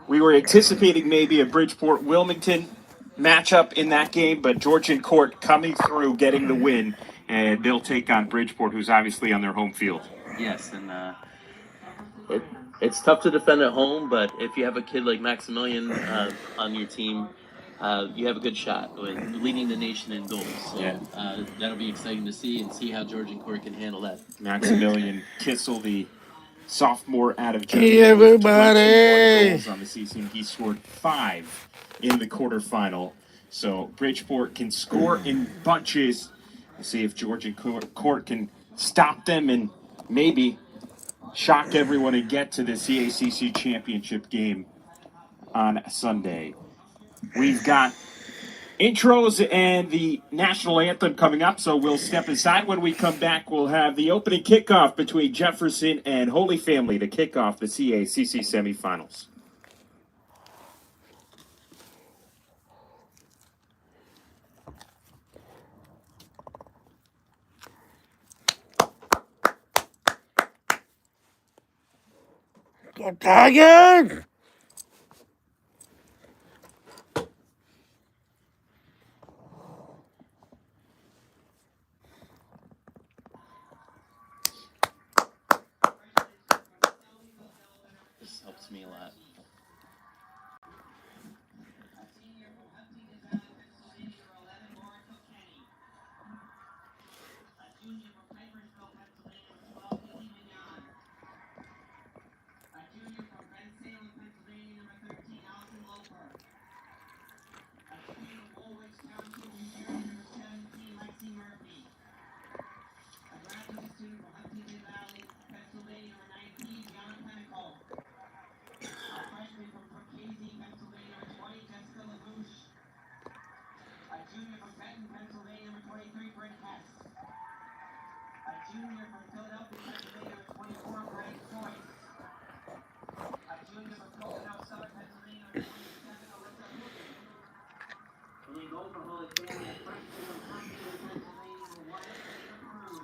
We were anticipating maybe a Bridgeport-Wilmington matchup in that game, but Georgian Court coming through, getting the win, and they'll take on Bridgeport, who's obviously on their home field. Yes, and it's tough to defend at home, but if you have a kid like Maximilian on your team, you have a good shot with leading the nation in goals. So that'll be exciting to see and see how Georgian Court can handle that. Maximilian Kissel, the sophomore out of Germany, Hey, with everybody. 21 goals on the season. He scored 5 in the quarterfinal. So Bridgeport can score in bunches. We'll see if Georgian Court can stop them and maybe shock everyone and get to the CACC championship game on Sunday. We've got intros and the national anthem coming up, so we'll step aside. When we come back, we'll have the opening kickoff between Jefferson and Holy Family to kick off the CACC semifinals. Go Tigers! This helps me a lot.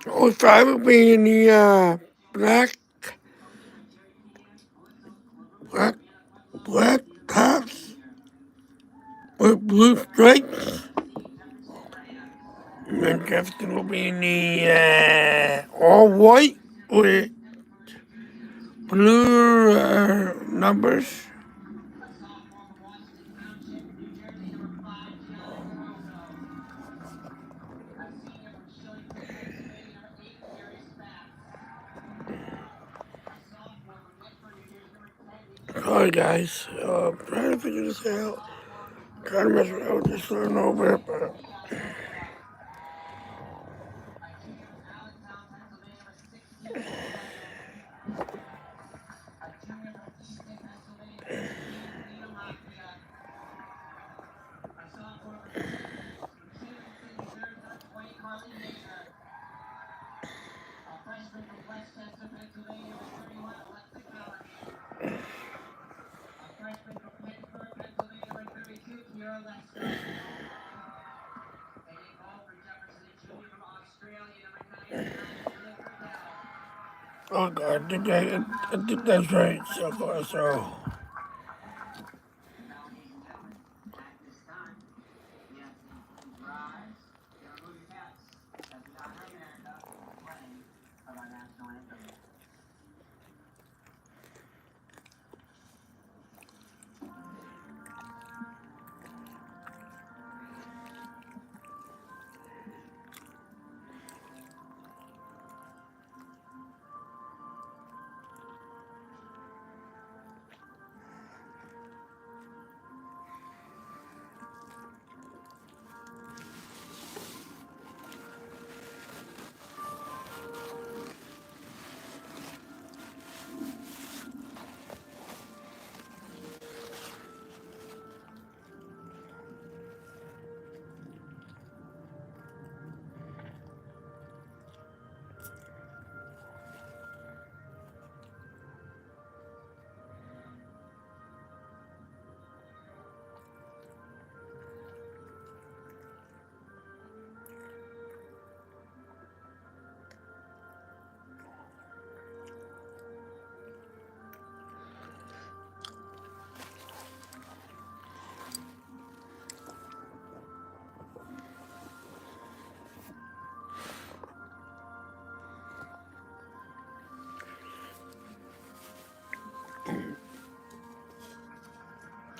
Oh, try to be in the black tops with blue stripes. And then Jefferson will be in the all white with blue numbers. Sorry guys, trying to figure this out. Trying to mess around with this starting over, but oh god, I think that's right so far, so.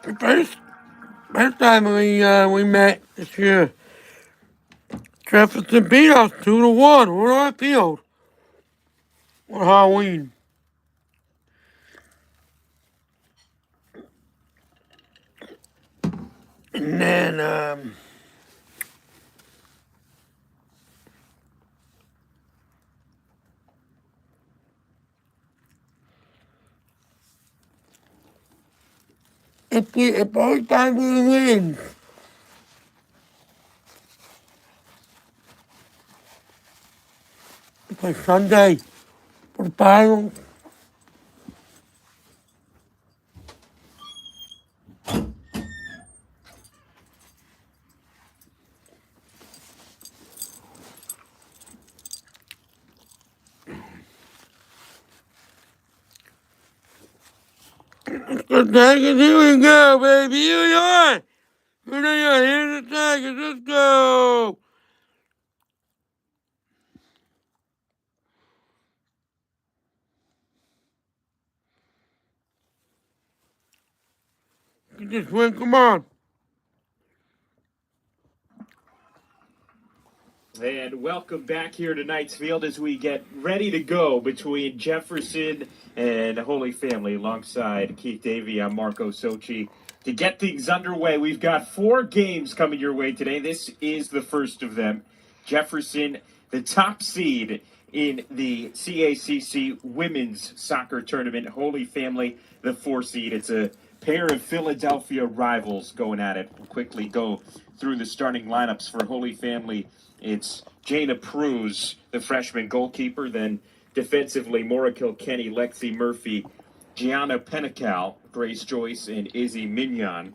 The first time we met this year, Jefferson beat us 2-1 on our field on Halloween. And then if both times we win, we play Sunday for the finals. The Tigers, here we go, baby. Here we are. Here they are. Here's the Tigers. Let's go. Get this win. Come on. And welcome back here to Knights Field as we get ready to go between Jefferson and Holy Family alongside Keith Davey. I'm Marco Sochi. To get things underway, we've got 4 games coming your way today. This is the first of them. Jefferson, the top seed in the CACC Women's Soccer Tournament. Holy Family, the 4 seed. It's a pair of Philadelphia rivals going at it. We'll quickly go through the starting lineups for Holy Family. It's Jana Pruz, the freshman goalkeeper. Then defensively, Maura Kilkenny, Lexi Murphy, Gianna Penical, Grace Joyce, and Izzy Mignon.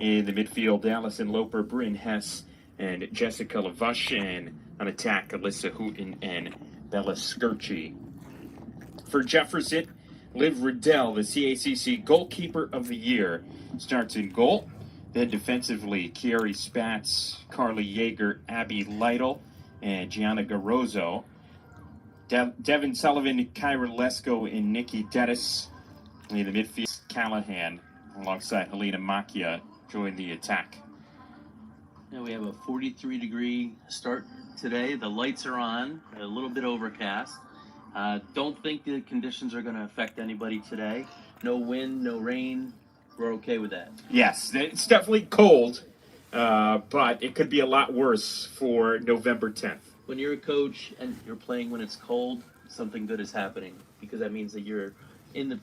In the midfield, Allison Loper, Bryn Hess, and Jessica Lavush. And on attack, Alyssa Hooten and Bella Skirchi. For Jefferson, Liv Riddell, the CACC Goalkeeper of the Year, starts in goal. Then defensively, Kiari Spatz, Carly Yeager, Abby Lytle, and Gianna Garozzo. Devin Sullivan, Kyra Lesko, and Nikki Dettis. In the midfield, Callahan, alongside Helena Macchia, join the attack. Now we have a 43-degree start today. The lights are on, a little bit overcast. Don't think the conditions are going to affect anybody today. No wind, no rain. We're okay with that. Yes, it's definitely cold, but it could be a lot worse for November 10th. When you're a coach and you're playing when it's cold, something good is happening because that means that you're in the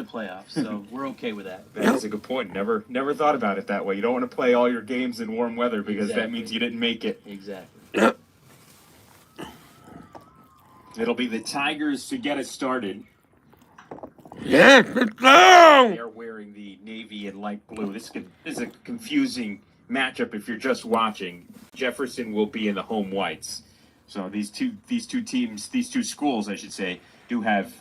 playoffs. So we're okay with that. That's a good point. Never thought about it that way. You don't want to play all your games in warm weather because that means you didn't make it. Exactly. It'll be the Tigers to get us started. Yes, let's go. They're wearing the navy and light blue. This is a confusing matchup if you're just watching. Jefferson will be in the home whites. So these two teams, these two schools, I should say, do have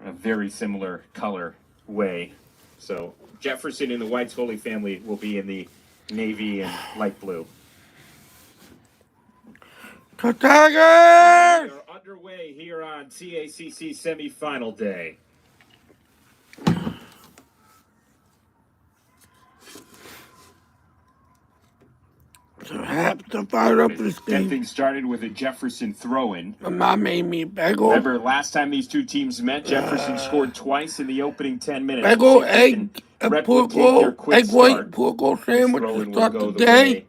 a very similar color way. So Jefferson in the whites, Holy Family will be in the navy and light blue. The Tigers! We are underway here on CACC semifinal day. So have to fire up this Get game. things started with a Jefferson throw-in. My mom made me a bagel. Remember, last time these two teams met, Jefferson scored twice in the opening 10 minutes. Bagel, We'll see if they egg, can a replicate pork their quick egg white, start. pork This sandwich throw-in to will start go the the day. way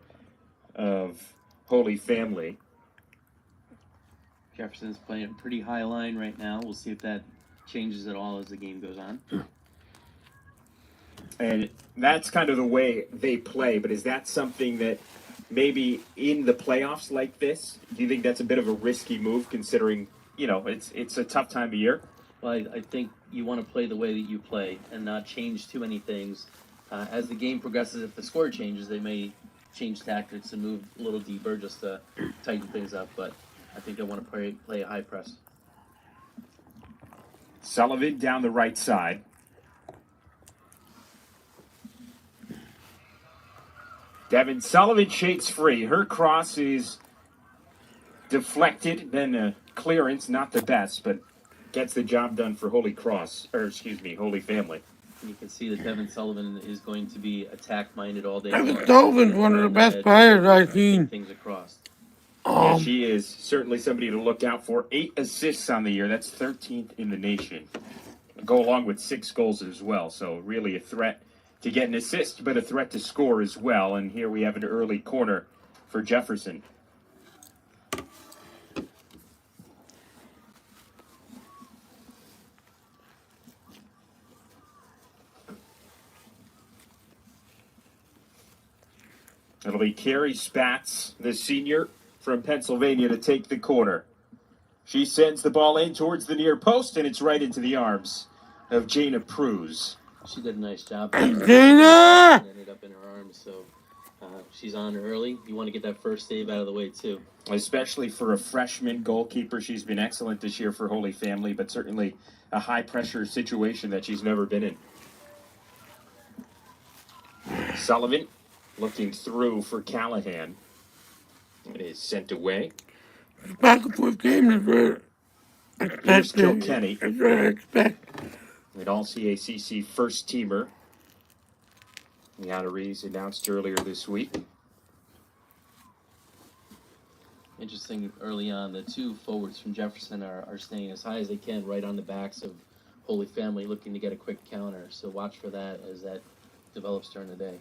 of Holy Family. Jefferson's playing a pretty high line right now. We'll see if that changes at all as the game goes on. And that's kind of the way they play, but is that something that maybe in the playoffs like this, do you think that's a bit of a risky move considering, it's a tough time of year? Well, I think you want to play the way that you play and not change too many things. As the game progresses, if the score changes, they may change tactics and move a little deeper just to tighten things up. But I think they want to play a high press. Sullivan down the right side. Devin Sullivan shakes free. Her cross is deflected. Then clearance, not the best, but gets the job done for Holy Family. And you can see that Devin Sullivan is going to be attack-minded all day Devin long. Sullivan's one of the best players I've seen. Things across. Yeah, she is certainly somebody to look out for. 8 assists on the year. That's 13th in the nation. Go along with 6 goals as well. So really a threat to get an assist, but a threat to score as well. And here we have an early corner for Jefferson. It'll be Carrie Spatz, the senior from Pennsylvania, to take the corner. She sends the ball in towards the near post, and it's right into the arms of Jana Pruz. She did a nice job. Jana! Ended up in her arms, so she's on early. You want to get that first save out of the way, too. Especially for a freshman goalkeeper. She's been excellent this year for Holy Family, but certainly a high-pressure situation that she's never been in. Sullivan looking through for Callahan. It is sent away. Back and forth game is where Here's Kilkenny, That's what I expect. an all-CACC first-teamer. The honorees announced earlier this week. Interesting early on, the 2 forwards from Jefferson are staying as high as they can right on the backs of Holy Family, looking to get a quick counter. So watch for that as that develops during the day.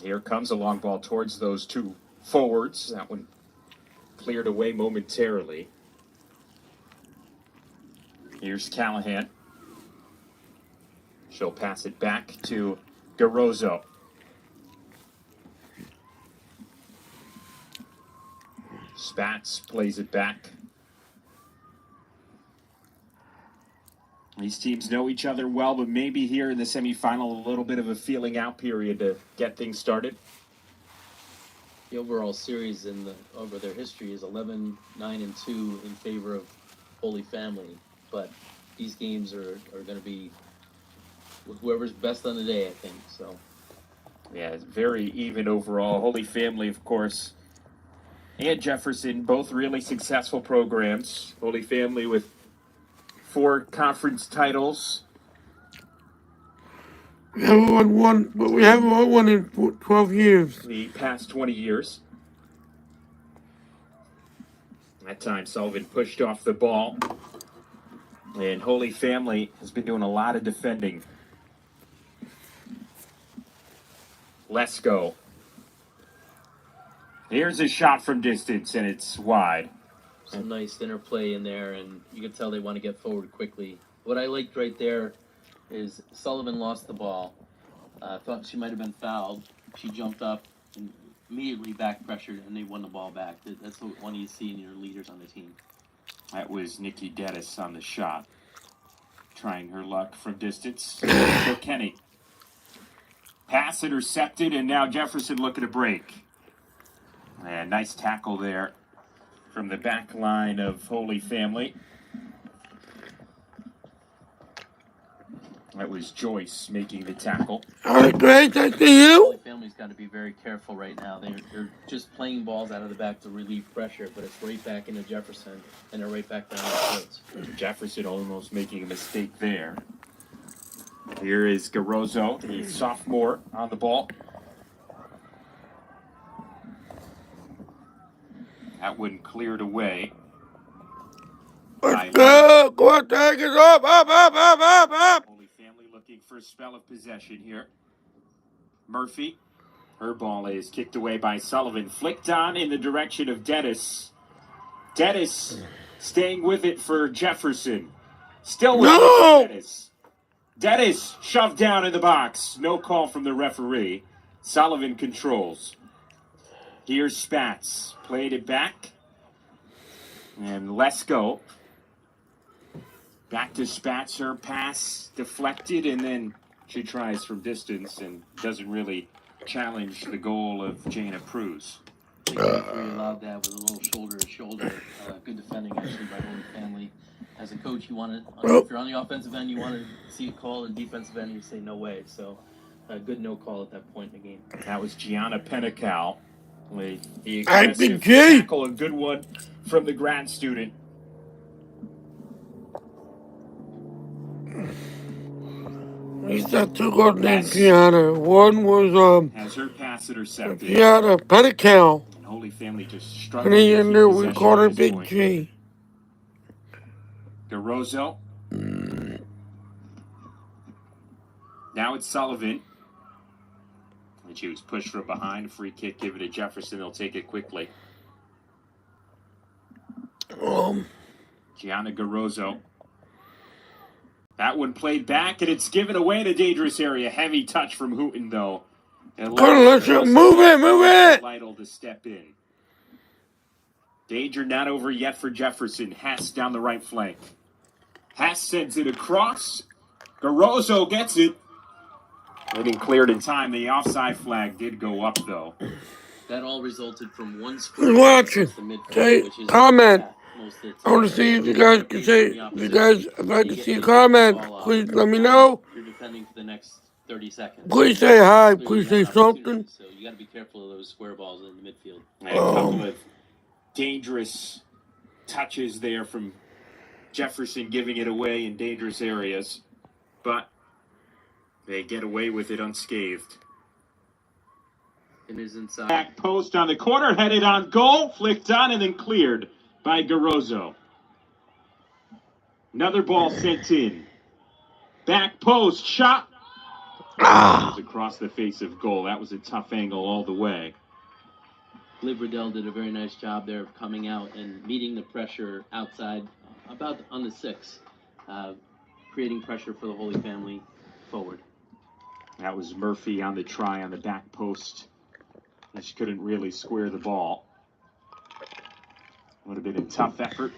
Here comes a long ball towards those 2 forwards. That one cleared away momentarily. Here's Callahan. She'll pass it back to Garozzo. Spatz plays it back. These teams know each other well, but maybe here in the semifinal, a little bit of a feeling out period to get things started. The overall series over their history is 11-9-2 in favor of Holy Family, but these games are going to be with whoever's best on the day, I think. So, yeah, it's very even overall. Holy Family, of course, and Jefferson, both really successful programs. Holy Family with 4 conference titles. We haven't won one, but we haven't won one in 12 years. The past 20 years. That time Sullivan pushed off the ball. And Holy Family has been doing a lot of defending. Lesko. Here's a shot from distance, and it's wide. some nice interplay in there, and you can tell they want to get forward quickly. What I liked right there is Sullivan lost the ball. Thought she might have been fouled. She jumped up and immediately back pressured, and they won the ball back. That's what one you see in your leaders on the team. That was Nikki Geddes on the shot. Trying her luck from distance. Kenny. Pass intercepted, and now Jefferson looking to break. And nice tackle there from the back line of Holy Family. That was Joyce making the tackle. All right, great. Thank you. Holy Family's got to be very careful right now. They're just playing balls out of the back to relieve pressure, but it's right back into Jefferson, and they're right back down the courts. Jefferson almost making a mistake there. Here is Garozzo, the sophomore, on the ball. That one cleared away. Let's go. Go on, take it up. Up. Holy Family looking for a spell of possession here. Murphy. Her ball is kicked away by Sullivan. Flicked on in the direction of Dennis. Dennis staying with it for Jefferson. Still with it, Dennis. Dennis shoved down in the box. No call from the referee. Sullivan controls. Here's Spatz. Played it back. And Lesko. Back to Spatz. Her pass deflected, and then she tries from distance and doesn't really challenge the goal of Jana Pruz. The referee allowed that with a little shoulder to shoulder. Good defending actually by Holy Family. As a coach, you want to, if you're on the offensive end, you want to see a call, and defensive end, you say no way. So, good no call at that point in the game. That was Gianna Penical with the aggressive tackle, a good one from the grad student. He's got 2 goals named Hess Gianna. One was has her pass intercepted. Gianna Pedical. And Holy Family just And struggling he to in keep there, we possession call her at this Big point. G. Garozzo. Now it's Sullivan. And she was pushed from behind. Free kick given to Jefferson. They'll take it quickly. Gianna Garozzo. That one played back, and it's given away in a dangerous area. Heavy touch from Hooten, though. And Let's move it! Lytle to step in. Danger not over yet for Jefferson. Hess down the right flank. Hess sends it across. Garozzo gets it. Getting cleared in time. The offside flag did go up, though. That all resulted from one square watching. across the midfield, Say, which is comment. most of the I want to see if you guys can say, if I can see a comment, please let me know. You're defending for the next 30 seconds. Please say hi, Clearly please you have say an something. opportunity, So you got to be careful of those square balls in the midfield. And a couple of dangerous touches there from Jefferson, giving it away in dangerous areas. But they get away with it unscathed. It is inside. Back post on the corner, headed on goal, flicked on and then cleared by Garozzo. Another ball sent in. Back post, shot. Goes across the face of goal. That was a tough angle all the way. Liv Riddell did a very nice job there of coming out and meeting the pressure outside, about on the 6, creating pressure for the Holy Family forward. That was Murphy on the try on the back post. She couldn't really square the ball. Would have been a tough effort.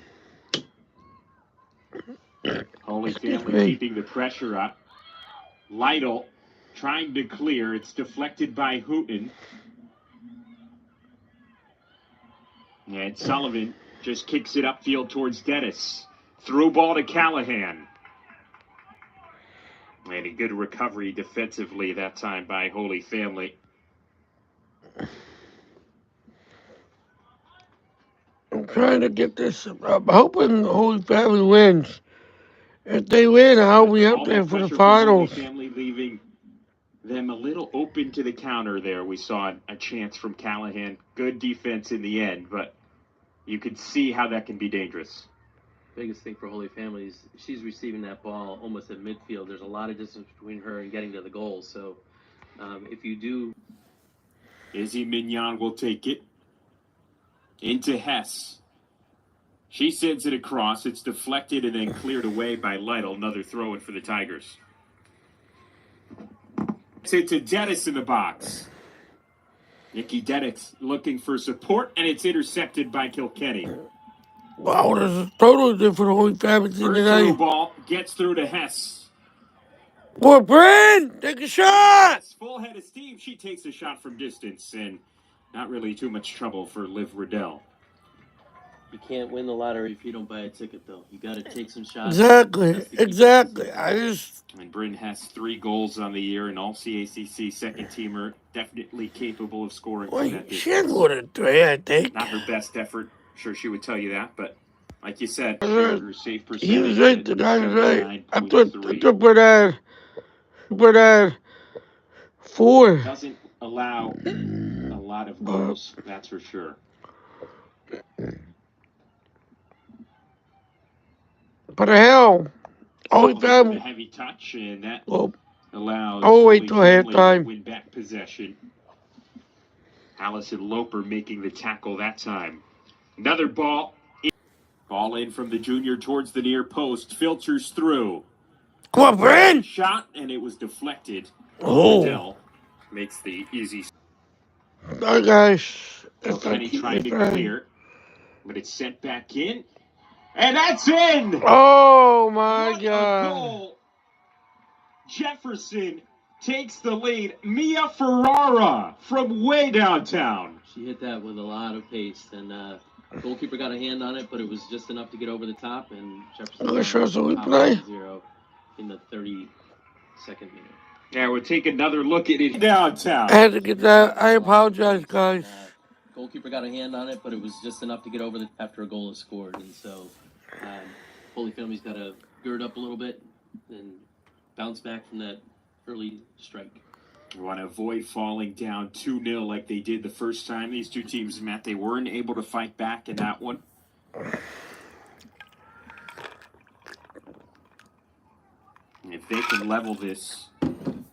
Holy Family keeping the pressure up. Lytle trying to clear. It's deflected by Hooten. And Sullivan just kicks it upfield towards Dennis. Through ball to Callahan. And a good recovery defensively that time by Holy Family. I'm trying to get this. I'm hoping the Holy Family wins. If they win, I'll be up there for the finals. Holy Family leaving them a little open to the counter there. We saw a chance from Callahan. Good defense in the end, but you could see how that can be dangerous. Biggest thing for Holy Family is she's receiving that ball almost at midfield. There's a lot of distance between her and getting to the goal. So if you do... Izzy Mignon will take it. Into Hess. She sends it across. It's deflected and then cleared away by Lytle. Another throw-in for the Tigers. It's to Dennis in the box. Nikki Dennis looking for support, and it's intercepted by Kilkenny. Wow, this is totally different Holy Family team First tonight. through ball gets through to Hess. Boy, Bryn, take a shot! Hess, full head of steam. She takes a shot from distance, and not really too much trouble for Liv Riddell. You can't win the lottery if you don't buy a ticket, though. You got to take some shots. Exactly. And Bryn Hess 3 goals on the year, and all CACC second teamer, definitely capable of scoring from that distance. She had more than 3, I think. Not her best effort. I'm sure she would tell you that, but like you said, her save percentage. He was right. The guy was right. I thought put that 4. Doesn't allow a lot of goals, that's for sure. But the hell, Holy Family. A heavy touch, and that till allows Holy Family to halftime. win back possession. Allison Loper making the tackle that time. Another ball. Ball in from the junior towards the near post. Filters through. Come on, Bryn! Shot, and it was deflected. Oh. Makes the easy. Hi, guys. Kenny trying to clear, but it's sent back in. And that's in! Oh, my What God. A goal. Jefferson takes the lead. Mia Ferrara from way downtown. She hit that with a lot of pace, and goalkeeper got a hand on it, but it was just enough to get over the top, and Jefferson play 0 in the 32nd minute. Now we'll take another look at it downtown. I had to get that. I apologize, guys. Goalkeeper got a hand on it, but it was just enough to get over after a goal is scored, and so Holy Family's got to gird up a little bit and bounce back from that early strike. You want to avoid falling down 2-0 like they did the first time these two teams met. They weren't able to fight back in that one. And if they can level this and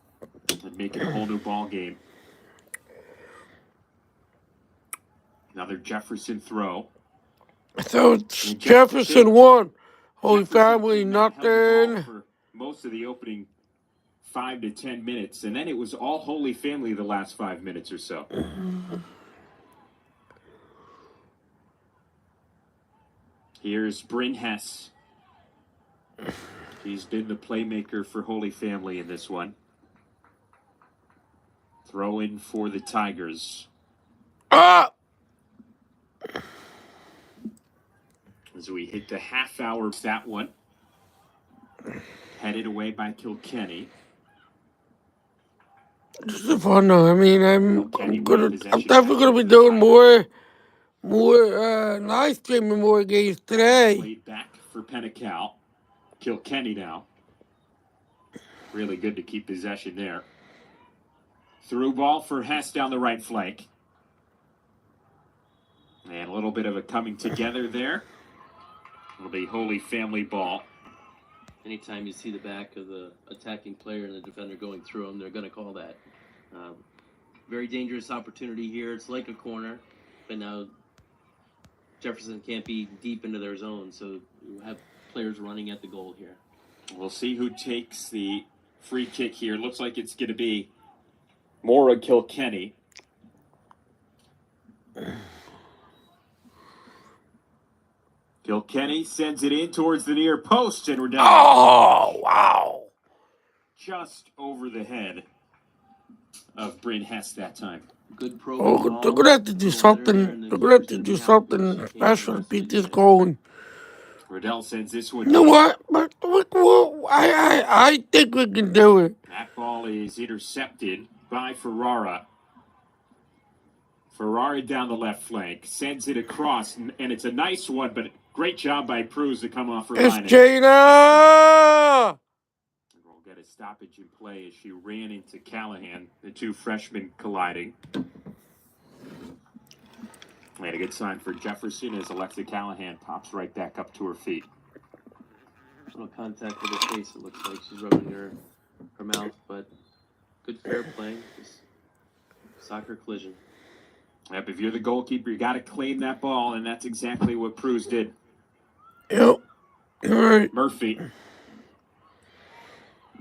make it a whole new ball game. Another Jefferson throw. So it's Jefferson won. Holy Jefferson Family, came out, held the ball nothing. for most of the opening 5 to 10 minutes, and then it was all Holy Family the last 5 minutes or so. Here's Bryn Hess. He's been the playmaker for Holy Family in this one. Throw in for the Tigers. Ah! As we hit the half hour of that one. Headed away by Kilkenny. This is fun though. I mean, I'm definitely gonna be doing more live streaming more games today. Played back for Pennacal. Kilkenny now. Really good to keep possession there. Through ball for Hess down the right flank. And a little bit of a coming together there. It'll be Holy Family ball. Anytime you see the back of the attacking player and the defender going through them, they're going to call that. Very dangerous opportunity here. It's like a corner, but now Jefferson can't be deep into their zone, so you have players running at the goal here. We'll see who takes the free kick here. Looks like it's going to be Maura Kilkenny. Kilkenny sends it in towards the near post, and we're down. Oh, wow. Just over the head of Bryn Hess that time. Good Oh, program. they're gonna have to do something. They're gonna have to do something special to beat this going. Riddell sends this one. You know what? But I think we can do it. That ball is intercepted by Ferrara. Ferrara down the left flank, sends it across, and it's a nice one, but great job by Pruz to come off her line. It's Jada! We'll get a stoppage in play as she ran into Callahan, the two freshmen colliding. We had a good sign for Jefferson as Alexa Callahan pops right back up to her feet. A little contact with her face, it looks like she's rubbing her mouth, but good fair play. Just soccer collision. Yep, if you're the goalkeeper, you got to claim that ball, and that's exactly what Pruz did. Yep. All right. Murphy.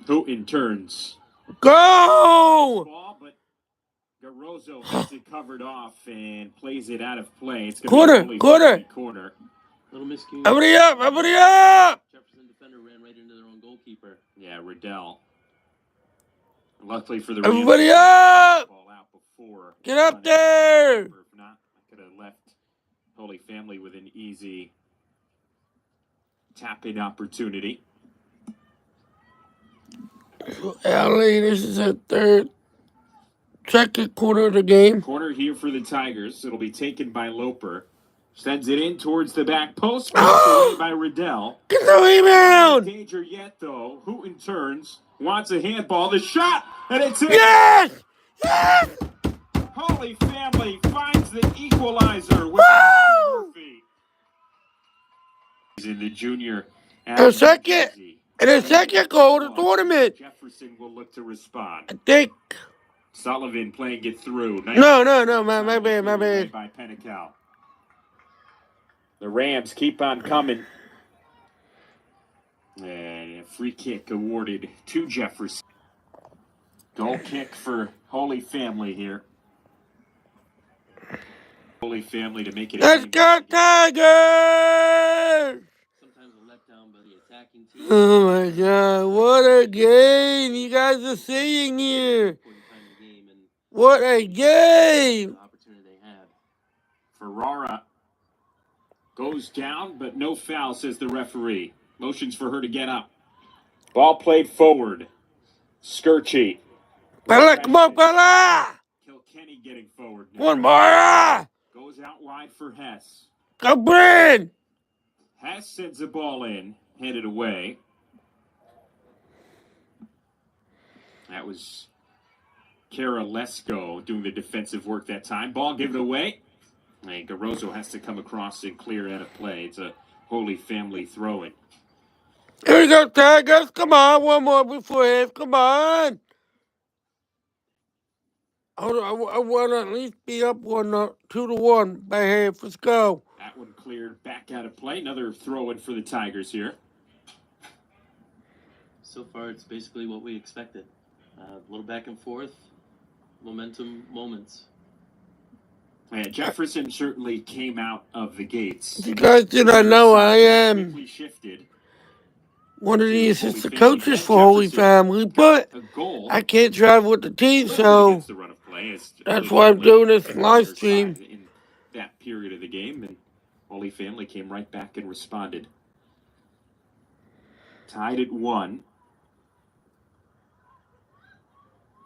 Houghton turns. Go! Ball, but Garozzo has it covered off and plays it out of play. It's going to be a corner. Little miscue. Everybody up! Everybody up! Jefferson defender ran right into their own goalkeeper. Yeah, Riddell. Luckily for the Everybody up! Ball out before. Get up there! If not, I could have left Holy Family with an easy tap-in opportunity. LA, this is the second quarter of the game. Corner here for the Tigers. It'll be taken by Loper. Sends it in towards the back post. Away by Riddell. Get the rebound! No danger yet, though. Houghton turns. Wants a handball. The shot! And it's in! Yes! Yes! Holy Family finds the equalizer with Murphy. He's in the junior. And a second goal of the tournament. Jefferson will look to respond. I think. Sullivan playing it through. No, my bad. By Pennacal. The Rams keep on coming. And a free kick awarded to Jefferson. Goal kick for Holy Family here. Holy Family to make it. Let's go, Tigers! Sometimes a letdown by the attacking team. Oh my God! What a game you guys are seeing here! What a game! Opportunity they had. Ferrara goes down, but no foul, says the referee. Motions for her to get up. Ball played forward. Skirchy. Kilkenny getting forward now. One more! Goes out wide for Hess. Go, Bryn! Hess sends the ball in, headed away. That was Kara Lesko doing the defensive work that time. Ball given away. And Garozzo has to come across and clear out of play. It's a Holy Family throw-in. Here you go, Tigers. Come on, one more before half. Come on. I want to at least be up 2-1 by half. Let's go. That one cleared back out of play. Another throw-in for the Tigers here. So far, it's basically what we expected. A little back and forth, momentum moments. And Jefferson certainly came out of the gates. You guys did not know I am Quickly shifted. one of the assistant coaches for Holy Family, but I can't travel with the team, so that's why I'm doing this live stream. In that period of the game, and Holy Family came right back and responded. Tied at 1,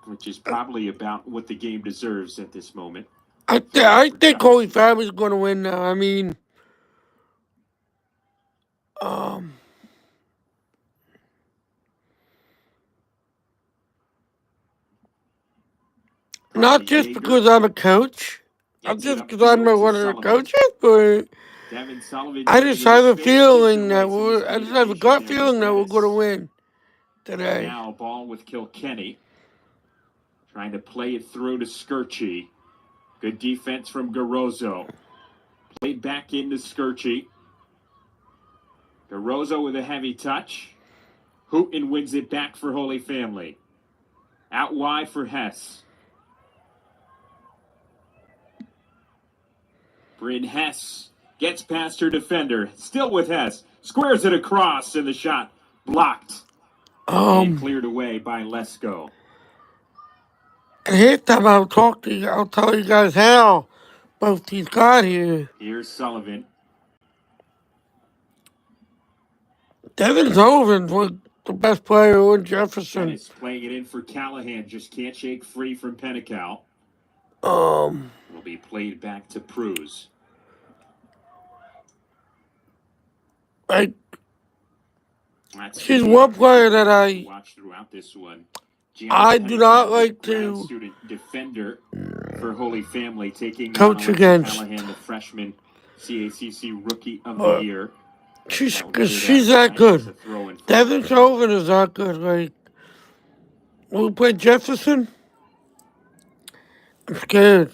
which is probably about what the game deserves at this moment. I think Holy Family's going to win now. I mean, not just because I'm a coach, not just because I'm one of the coaches, but I just have a feeling that I just have a gut feeling that we're going to win today. Now a ball with Kilkenny, trying to play it through to Skirchi. Good defense from Garozzo. Played back into Skirchi. Garozzo with a heavy touch. Hooten wins it back for Holy Family. Out wide for Hess. Bryn Hess gets past her defender. Still with Hess. Squares it across, and the shot blocked. And cleared away by Lesko. At halftime, I'll tell you guys how both teams got here. Here's Sullivan. Devin Sullivan was the best player in Jefferson. Dennis playing it in for Callahan. Just can't shake free from Penical. It'll be played back to Pruz. She's one player that I watched throughout this one. I do not like to student defender for Holy Family, taking coach against Callahan, the freshman CACC Rookie of the Year. She's that good. Devin Sullivan is that good. Like, when we play Jefferson, I'm scared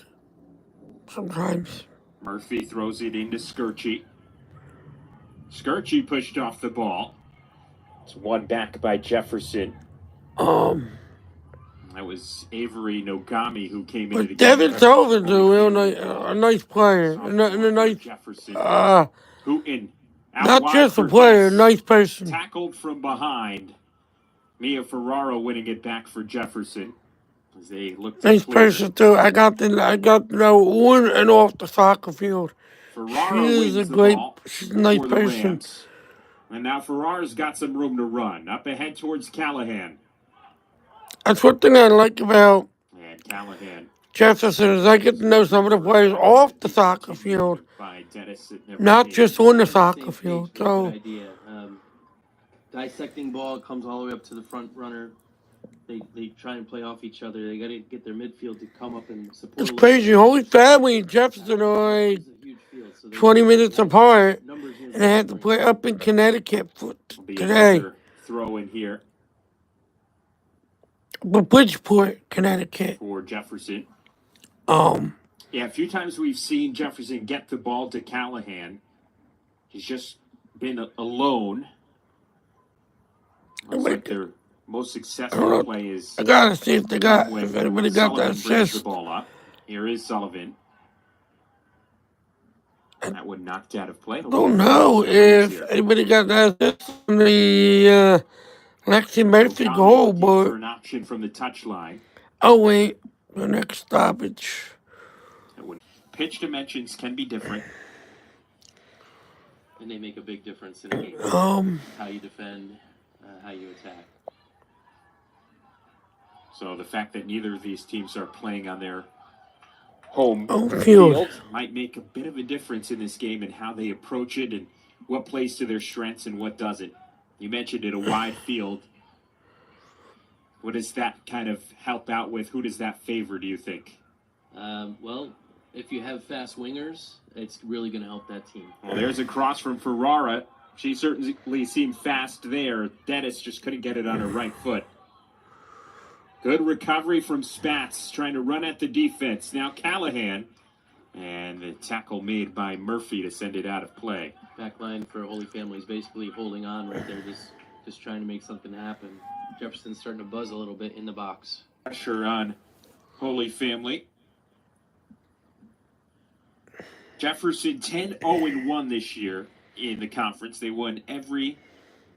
sometimes. Murphy throws it into Skirchi. Skirchi pushed off the ball. It's one back by Jefferson. That was Avery Nogami who came into the game. Devin Sullivan's a nice player. And a nice, Jefferson. not just a player, a nice person. Tackled from behind. Mia Ferraro winning it back for Jefferson. As they look nice person too. I got to know on and off the soccer field. She's a nice person. And now Ferrara's got some room to run. Up ahead towards Callahan. That's one thing I like about Callahan. Jefferson is I get to know some of the players off the soccer field, not just on the soccer field. So, dissecting ball comes all the way up to the front runner. They try and play off each other. They got to get their midfield to come up and support. It's crazy. Holy Family and Jefferson are like 20 minutes apart, and they had to play up in Connecticut for today. Throw in here. But Bridgeport, Connecticut. For Jefferson. Yeah, a few times we've seen Jefferson get the ball to Callahan. He's just been alone. Looks like their most successful play is. I gotta see if anybody got that assist. The ball up. Here is Sullivan. That one knocked out of play. I don't know if anybody got that assist on the Lexi Murphy goal, but an option from the touchline. Oh wait, the next stoppage. Pitch dimensions can be different, and they make a big difference in a game. How you defend, how you attack. So the fact that neither of these teams are playing on their home field might make a bit of a difference in this game and how they approach it and what plays to their strengths and what doesn't. You mentioned it, a wide field. What does that kind of help out with? Who does that favor, do you think? Well, if you have fast wingers, it's really going to help that team. Well, there's a cross from Ferrara. She certainly seemed fast there. Dennis just couldn't get it on her right foot. Good recovery from Spatz, trying to run at the defense. Now Callahan. And the tackle made by Murphy to send it out of play. Back line for Holy Family is basically holding on right there, just trying to make something happen. Jefferson's starting to buzz a little bit in the box. Pressure on Holy Family. Jefferson 10-0-1 this year in the conference. They won every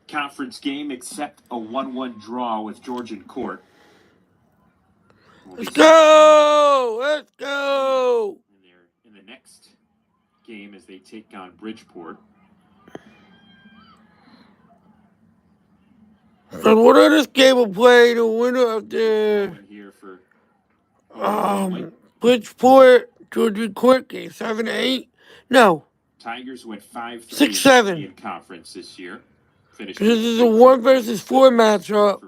conference game except a 1-1 draw with Georgian Court. Let's go! Let's go! And they're in the next game as they take on Bridgeport. And what of this game will play the winner of the Here for Bridgeport Georgian Court game 7-8? No. Tigers went 5-3 6-7 in conference this year. This is a 1 versus 4 matchup.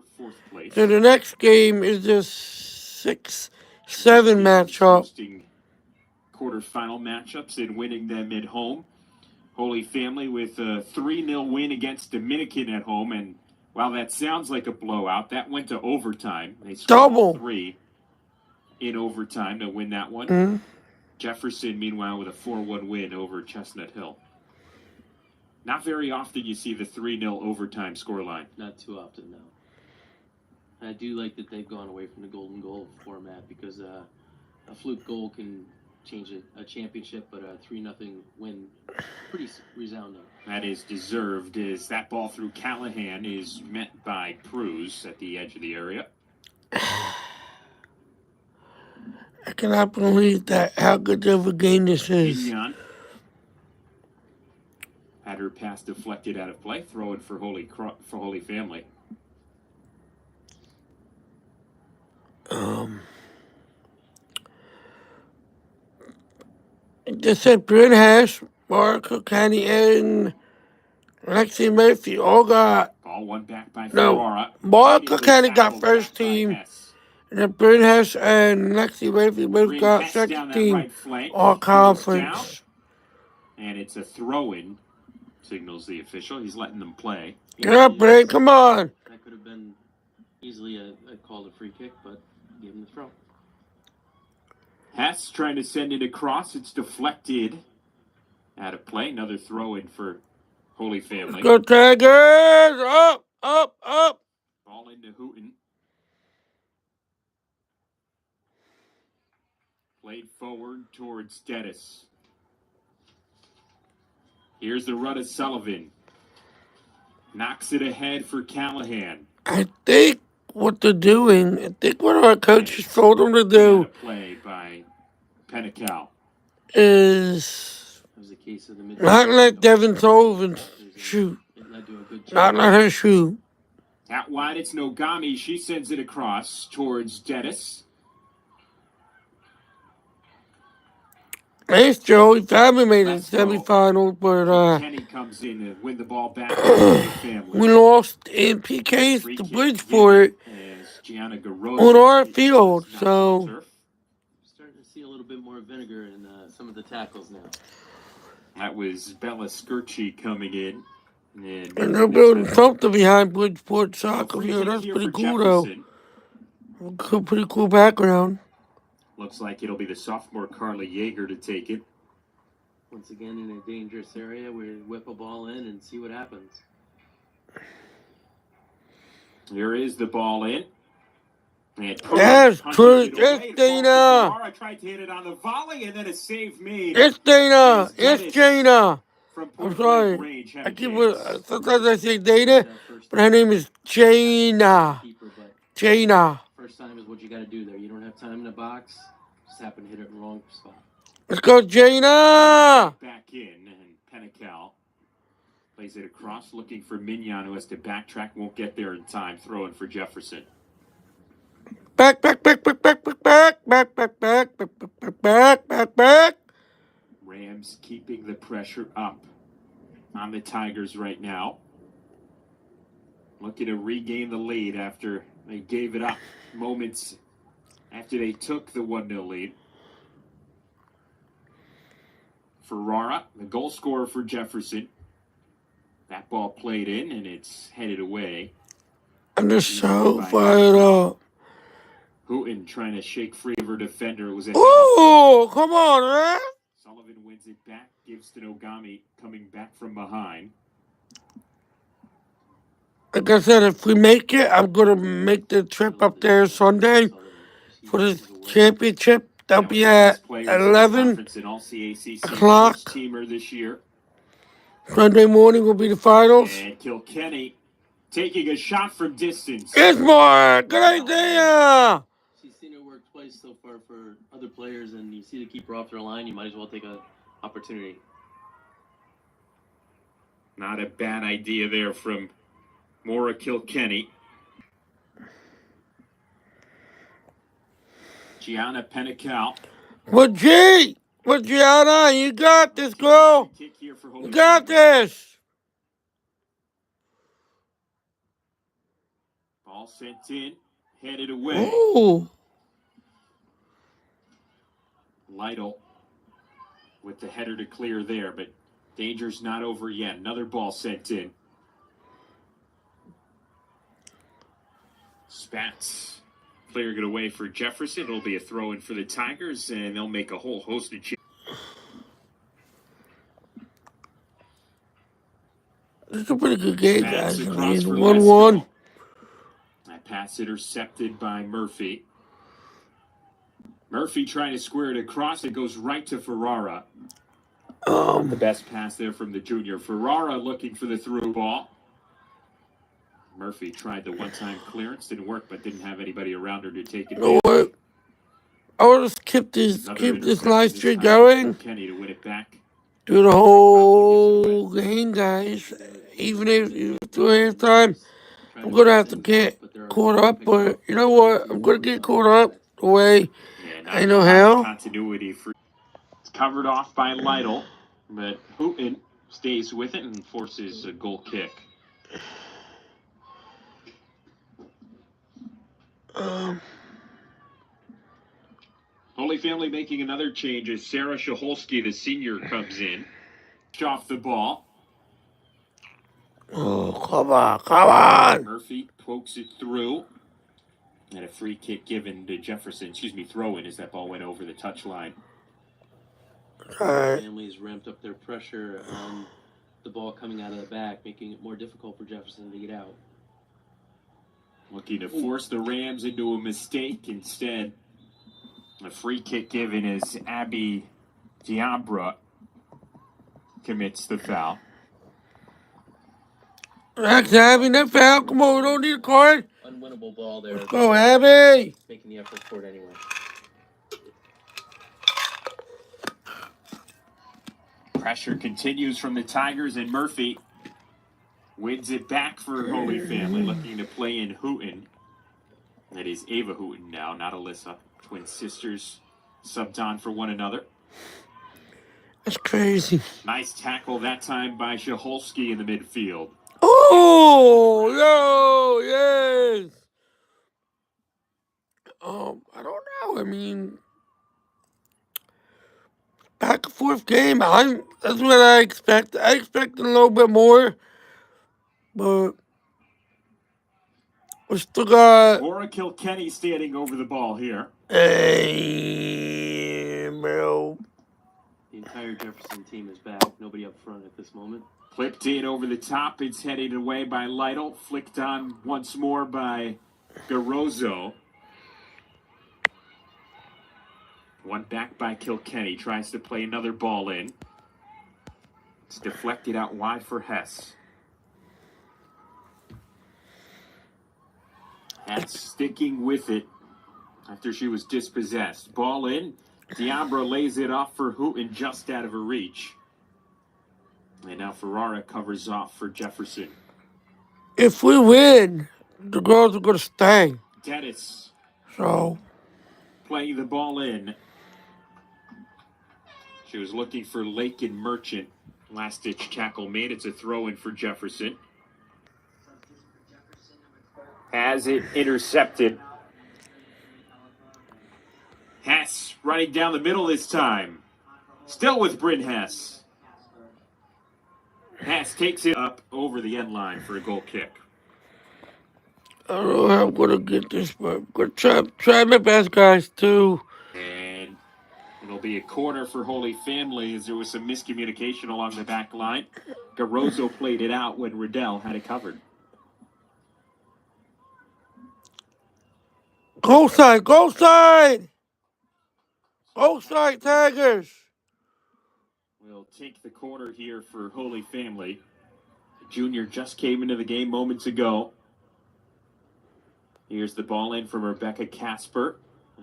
And the next game is a 6-7 matchup. Hosting quarterfinal matchups and winning them at home. Holy Family with a 3-0 win against Dominican at home, and while that sounds like a blowout, that went to overtime. They scored 3 in overtime to win that one. Mm-hmm. Jefferson, meanwhile, with a 4-1 win over Chestnut Hill. Not very often you see the 3-0 overtime scoreline. Not too often, no. I do like that they've gone away from the golden goal format because a fluke goal can change a championship, but a 3-0 win, pretty resounding. That is deserved, as that ball through Callahan is met by Pruz at the edge of the area. I cannot believe that, how good of a game this is. Mignon had her pass deflected out of play, throw it for Holy Family. Just said Bryn Hash, Mark Cookani, and Lexi Murphy all got. Ball one back by Ferrara. Mark Cookani got first team, and then Bryn Hash and Lexi Murphy both got second team all conference. And it's a throw-in, signals the official. He's letting them play. Get up, Bryn, come on. That could have been easily a call to free kick, but give him the throw. Hess trying to send it across. It's deflected out of play. Another throw-in for Holy Family. Go Tigers! Up, up, up. Ball into Hooten. Played forward towards Dennis. Here's the run of Sullivan. Knocks it ahead for Callahan. I think what they're doing, I think what our coaches told them to do play by Penical is not let Devin Sullivan shoot. Not let her shoot. Out wide, it's Nogami. She sends it across towards Dennis. Thanks, Joe. He finally made it semifinal, but Kenny comes in to win the ball back. We lost in PKs to Bridgeport on our field, so. Starting to see a little bit more vinegar in some of the tackles now. That was Bella Skirchi coming in. And they're building something behind Bridgeport soccer field. That's pretty cool, though. Pretty cool background. Looks like it'll be the sophomore Carly Yeager to take it. Once again, in a dangerous area, we whip a ball in and see what happens. There is the ball in. And yes, Cruz. It's Dana. I tried to hit it on the volley, and then a save made. It's Dana. It's Jana. I'm sorry. Sometimes I say Dana, but her name is Jana. Jana. First time is what you got to do there. You don't have time in the box. Just happen to hit it in the wrong spot. Let's go, Jana. Back in, and Penical plays it across, looking for Mignon, who has to backtrack. Won't get there in time. Throwing for Jefferson. Back. Rams keeping the pressure up on the Tigers right now. Looking to regain the lead after They gave it up moments after they took the 1-0 lead. Ferrara, the goal scorer for Jefferson. That ball played in, and it's headed away. I'm just so fired up. Houghton trying to shake free of her defender. It was a oh, come on, man. Sullivan wins it back. Gives to Nogami coming back from behind. Like I said, if we make it, I'm going to make the trip up there Sunday for the championship. That'll be at 11 o'clock. This year. Sunday morning will be the finals. And Kilkenny taking a shot from distance. It's more. Good idea. She's seen her work twice so far for other players, and you see the keeper off their line, you might as well take an opportunity. Not a bad idea there from Maura Kilkenny. Gianna Penical. Well, Gianna, you got this, girl. You got this. Ball sent in, headed away. Ooh. Lytle with the header to clear there, but danger's not over yet. Another ball sent in. Spats clearing it away for Jefferson. It'll be a throw-in for the Tigers, and they'll make a whole host of changes. It's a pretty good game, guys. I mean, 1-1. That pass intercepted by Murphy. Murphy trying to square it across. It goes right to Ferrara. The best pass there from the junior. Ferrara looking for the through ball. Murphy tried the one-time clearance. Didn't work, but didn't have anybody around her to take it. You know what? I want to keep this live stream going. Kenny to win it back. Do the whole game, guys. Even if it's halftime, I'm going to have to get caught up. But you know what? I'm going to get caught up the way I know how. Continuity for it's covered off by Lytle, but Houghton stays with it and forces a goal kick. Holy Family making another change as Sarah Shaholsky, the senior, comes in. Off the ball. Oh, come on. Murphy pokes it through. And a free kick given to Jefferson. Throw-in as that ball went over the touchline. Families ramped up their pressure on the ball coming out of the back, making it more difficult for Jefferson to get out. Looking to force the Rams into a mistake instead. A free kick given as Abby Diabra commits the foul. That's Abby, that foul. Come on, we don't need a card. Unwinnable ball there. Let's go, Abby. Making the effort for it anyway. Pressure continues from the Tigers, and Murphy wins it back for Holy Family, looking to play in Houghton. That is Ava Houghton now, not Alyssa. Twin sisters subbed on for one another. That's crazy. Nice tackle that time by Shaholsky in the midfield. Oh, yo, yes. I don't know. I mean, back and forth game. That's what I expect. I expected a little bit more, but we still got. Maura Kilkenny standing over the ball here. Hey, bro. The entire Jefferson team is back. Nobody up front at this moment. Flipped in over the top. It's headed away by Lytle. Flicked on once more by Garozzo. One back by Kilkenny. Tries to play another ball in. It's deflected out wide for Hess. Hess sticking with it after she was dispossessed. Ball in. Diabra lays it off for Houghton just out of her reach. And now Ferrara covers off for Jefferson. If we win, the girls are going to stay. Dennis. So. Playing the ball in. She was looking for Lake and Merchant. Last-ditch tackle made. It's a throw-in for Jefferson. has it intercepted. Hess running down the middle this time. Still with Bryn Hess. Hess takes it up over the end line for a goal kick. I don't know how I'm going to get this, but I'm going to try my best, guys, too. And it'll be a corner for Holy Family as there was some miscommunication along the back line. Garozzo played it out when Riddell had it covered. Goal side, goal side! Goal side, Tigers! We'll take the corner here for Holy Family. The junior just came into the game moments ago. Here's the ball in from Rebecca Casper,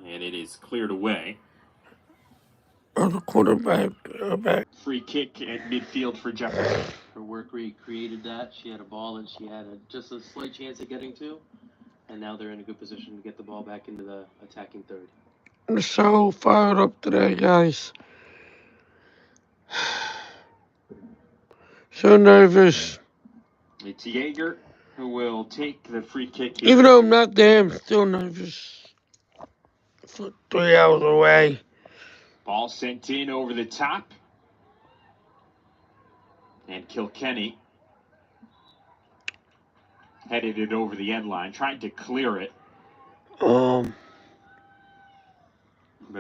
and it is cleared away. Oh, the quarterback. Back. Free kick at midfield for Jefferson. Her work rate created that. She had a ball and she had just a slight chance of getting to. And now they're in a good position to get the ball back into the attacking third. I'm so fired up today, guys. So nervous. It's Yeager who will take the free kick here. Even though I'm not there, I'm still nervous. For 3 hours away. Ball sent in over the top. And Kilkenny headed it over the end line, tried to clear it. But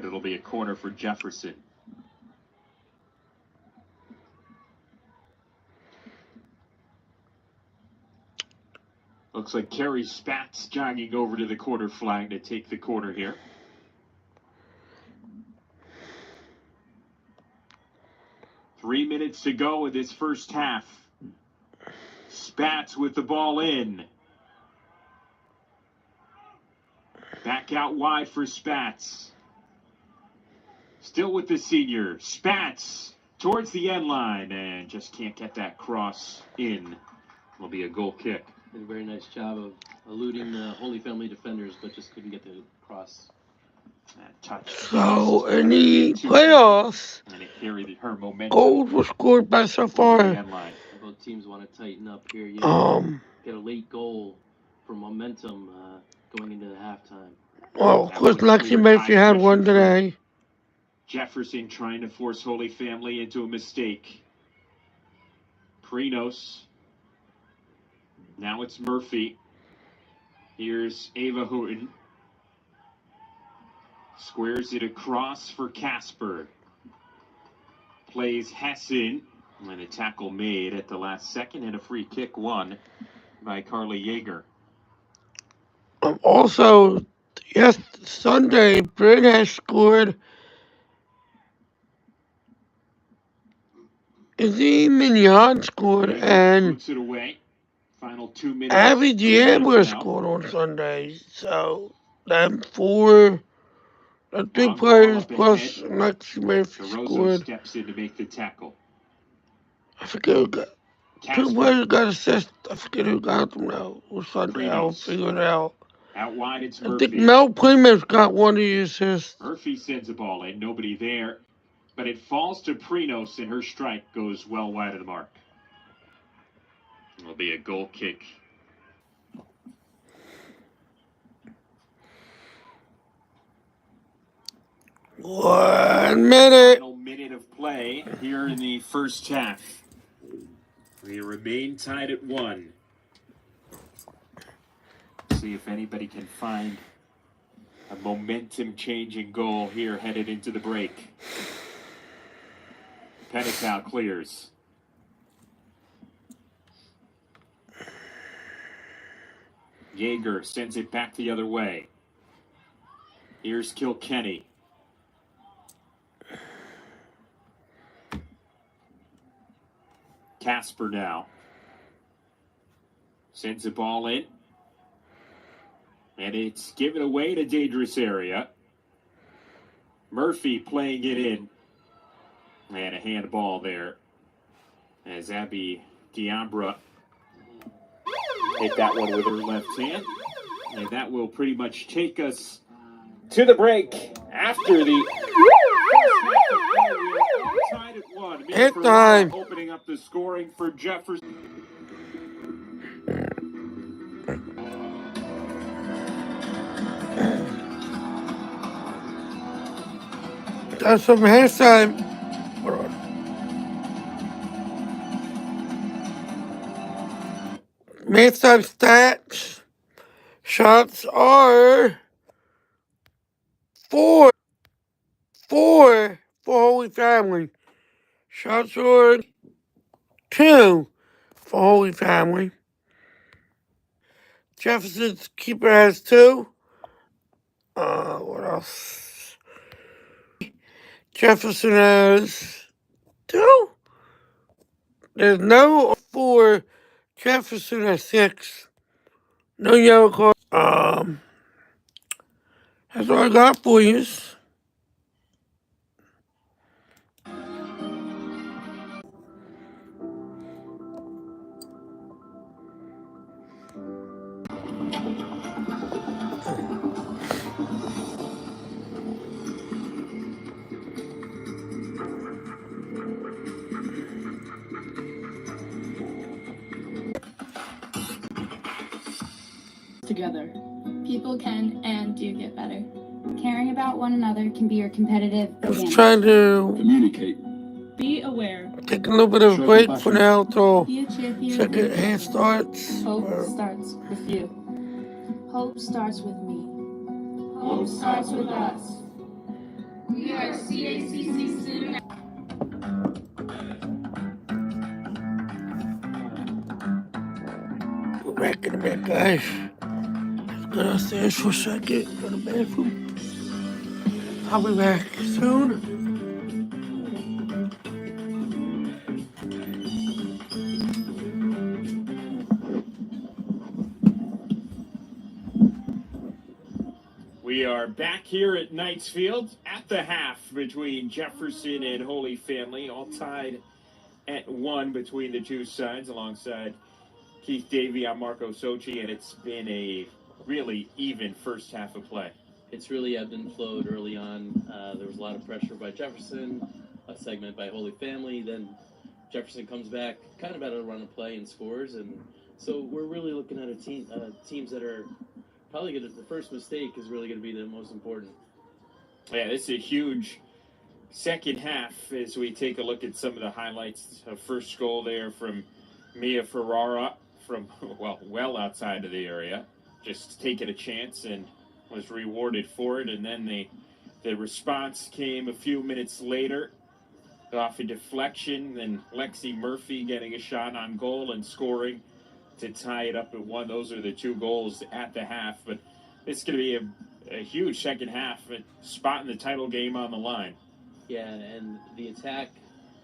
it'll be a corner for Jefferson. Looks like Carrie Spatz jogging over to the quarter flag to take the corner here. Three minutes to go in this first half. Spatz with the ball in. Back out wide for Spatz. Still with the senior. Spatz towards the end line and just can't get that cross in. Will be a goal kick. Did a very nice job of eluding the Holy Family defenders, but just couldn't get the cross. That touch. So, in the playoffs, and it carried her momentum. goals were scored by so far. Both teams want to tighten up here. Get a late goal for momentum going into the halftime. Well, of course, Lexi Murphy had one today. Jefferson trying to force Holy Family into a mistake. Prinos. Now it's Murphy. Here's Ava Houghton. Squares it across for Casper. Plays Hessen. And a tackle made at the last second and a free kick won by Carly Yeager. Also, yes, Sunday, Bryn has scored. Izzy Mignon scored, and Final 2 minutes. Abby Diablo scored on Sunday. So, them four, the three players plus Lexi Murphy scored. Steps in to make the tackle. I forget who got. Two players got assists. I forget who got them now. On Sunday, I'll figure it out. Out wide, it's Murphy. I think Mel Primus got one of the assists. Murphy sends the ball in, nobody there. But it falls to Prinos, and her strike goes well wide of the mark. It'll be a goal kick. One minute. Final minute of play here in the first half. We remain tied at 1. See if anybody can find a momentum-changing goal here headed into the break. Petticow clears. Yeager sends it back the other way. Here's Kilkenny. Casper now. Sends the ball in. And it's given away to dangerous area. Murphy playing it in. And a handball there. As Abby Diambra hit that one with her left hand. And that will pretty much take us to the break after the tied at 1. Hit time. Opening up the scoring for Jefferson. That's some halftime. Halftime stats. Shots are four for Holy Family. Shots are 2 for Holy Family. Jefferson's keeper has 2. What else? Jefferson has 2. There's no for Jefferson has 6. No yellow card. That's all I got for you. Together. People can and do get better. Caring about one another can be your competitive I was advantage. trying to Communicate. Be aware. take a little bit of a break for now till Be a champion. second half starts. Hope starts with you. Hope starts with me. Hope starts with us. We are CACC student. We're back in a minute, guys. Go downstairs for a second. Go to the bathroom. I'll be back soon. We are back here at Knights Field at the half between Jefferson and Holy Family, all tied at 1 between the two sides, alongside Keith Davey. I'm Marco Sochi, and it's been a really even first half of play. It's really ebbed and flowed early on. There was a lot of pressure by Jefferson, a segment by Holy Family. Then Jefferson comes back, kind of at a run of play and scores. And so we're really looking at a teams that are probably going to, the first mistake is really going to be the most important. Yeah, this is a huge second half as we take a look at some of the highlights. A first goal there from Mia Ferrara from, well outside of the area. Just taking a chance and was rewarded for it. And then the response came a few minutes later off a deflection. Then Lexi Murphy getting a shot on goal and scoring to tie it up at 1. Those are the 2 goals at the half. But it's going to be a huge second half, spot in the title game on the line. Yeah, and the attack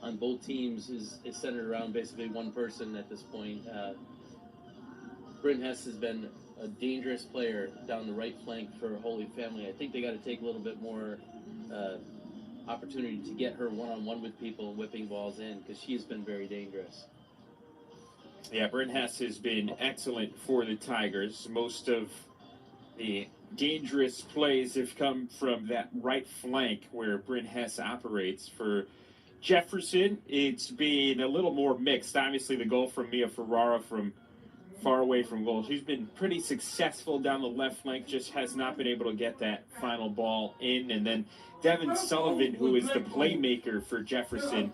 on both teams is centered around basically one person at this point. Bryn Hess has been a dangerous player down the right flank for Holy Family. I think they got to take a little bit more opportunity to get her one-on-one with people and whipping balls in, because she has been very dangerous. Yeah, Bryn Hess has been excellent for the Tigers. Most of the dangerous plays have come from that right flank where Bryn Hess operates. For Jefferson, it's been a little more mixed. Obviously, the goal from Mia Ferrara from far away from goal. She's been pretty successful down the left flank, just has not been able to get that final ball in. And then Devin Sullivan, who is the playmaker for Jefferson,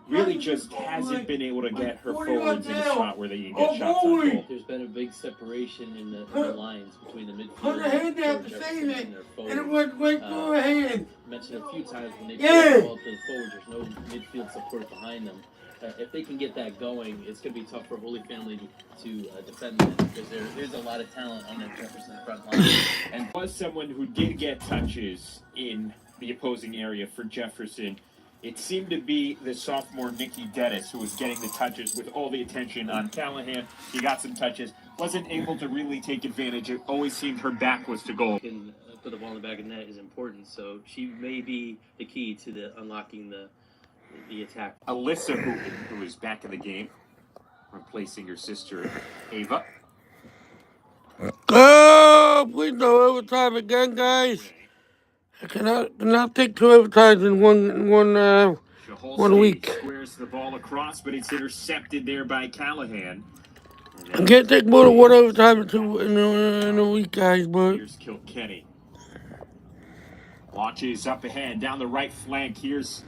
really just hasn't been able to get her forwards in a spot where they can get shots on goal. There's been a big separation in the lines between the midfield Put a hand out to save it, and it went through her hand. Mentioned a few times when they play the ball to the forwards, there's no midfield support behind them. If they can get that going, it's going to be tough for Holy Family to defend that, because there's a lot of talent on that Jefferson front line. And was someone who did get touches in the opposing area for Jefferson. It seemed to be the sophomore Nikki Dennis who was getting the touches with all the attention on Callahan. He got some touches, wasn't able to really take advantage. It always seemed her back was to goal. Can put the ball in the back of the net is important, so she may be the key to the unlocking the attack. Alyssa Hoogan, who is back in the game, replacing her sister Ava. Oh, please no overtime again, guys. I cannot take 2 overtimes in one week. Squares the ball across, but it's intercepted there by Callahan. I can't take more than 1 overtime in a week, guys. But here's Kilkenny. Launches up ahead down the right flank. Here's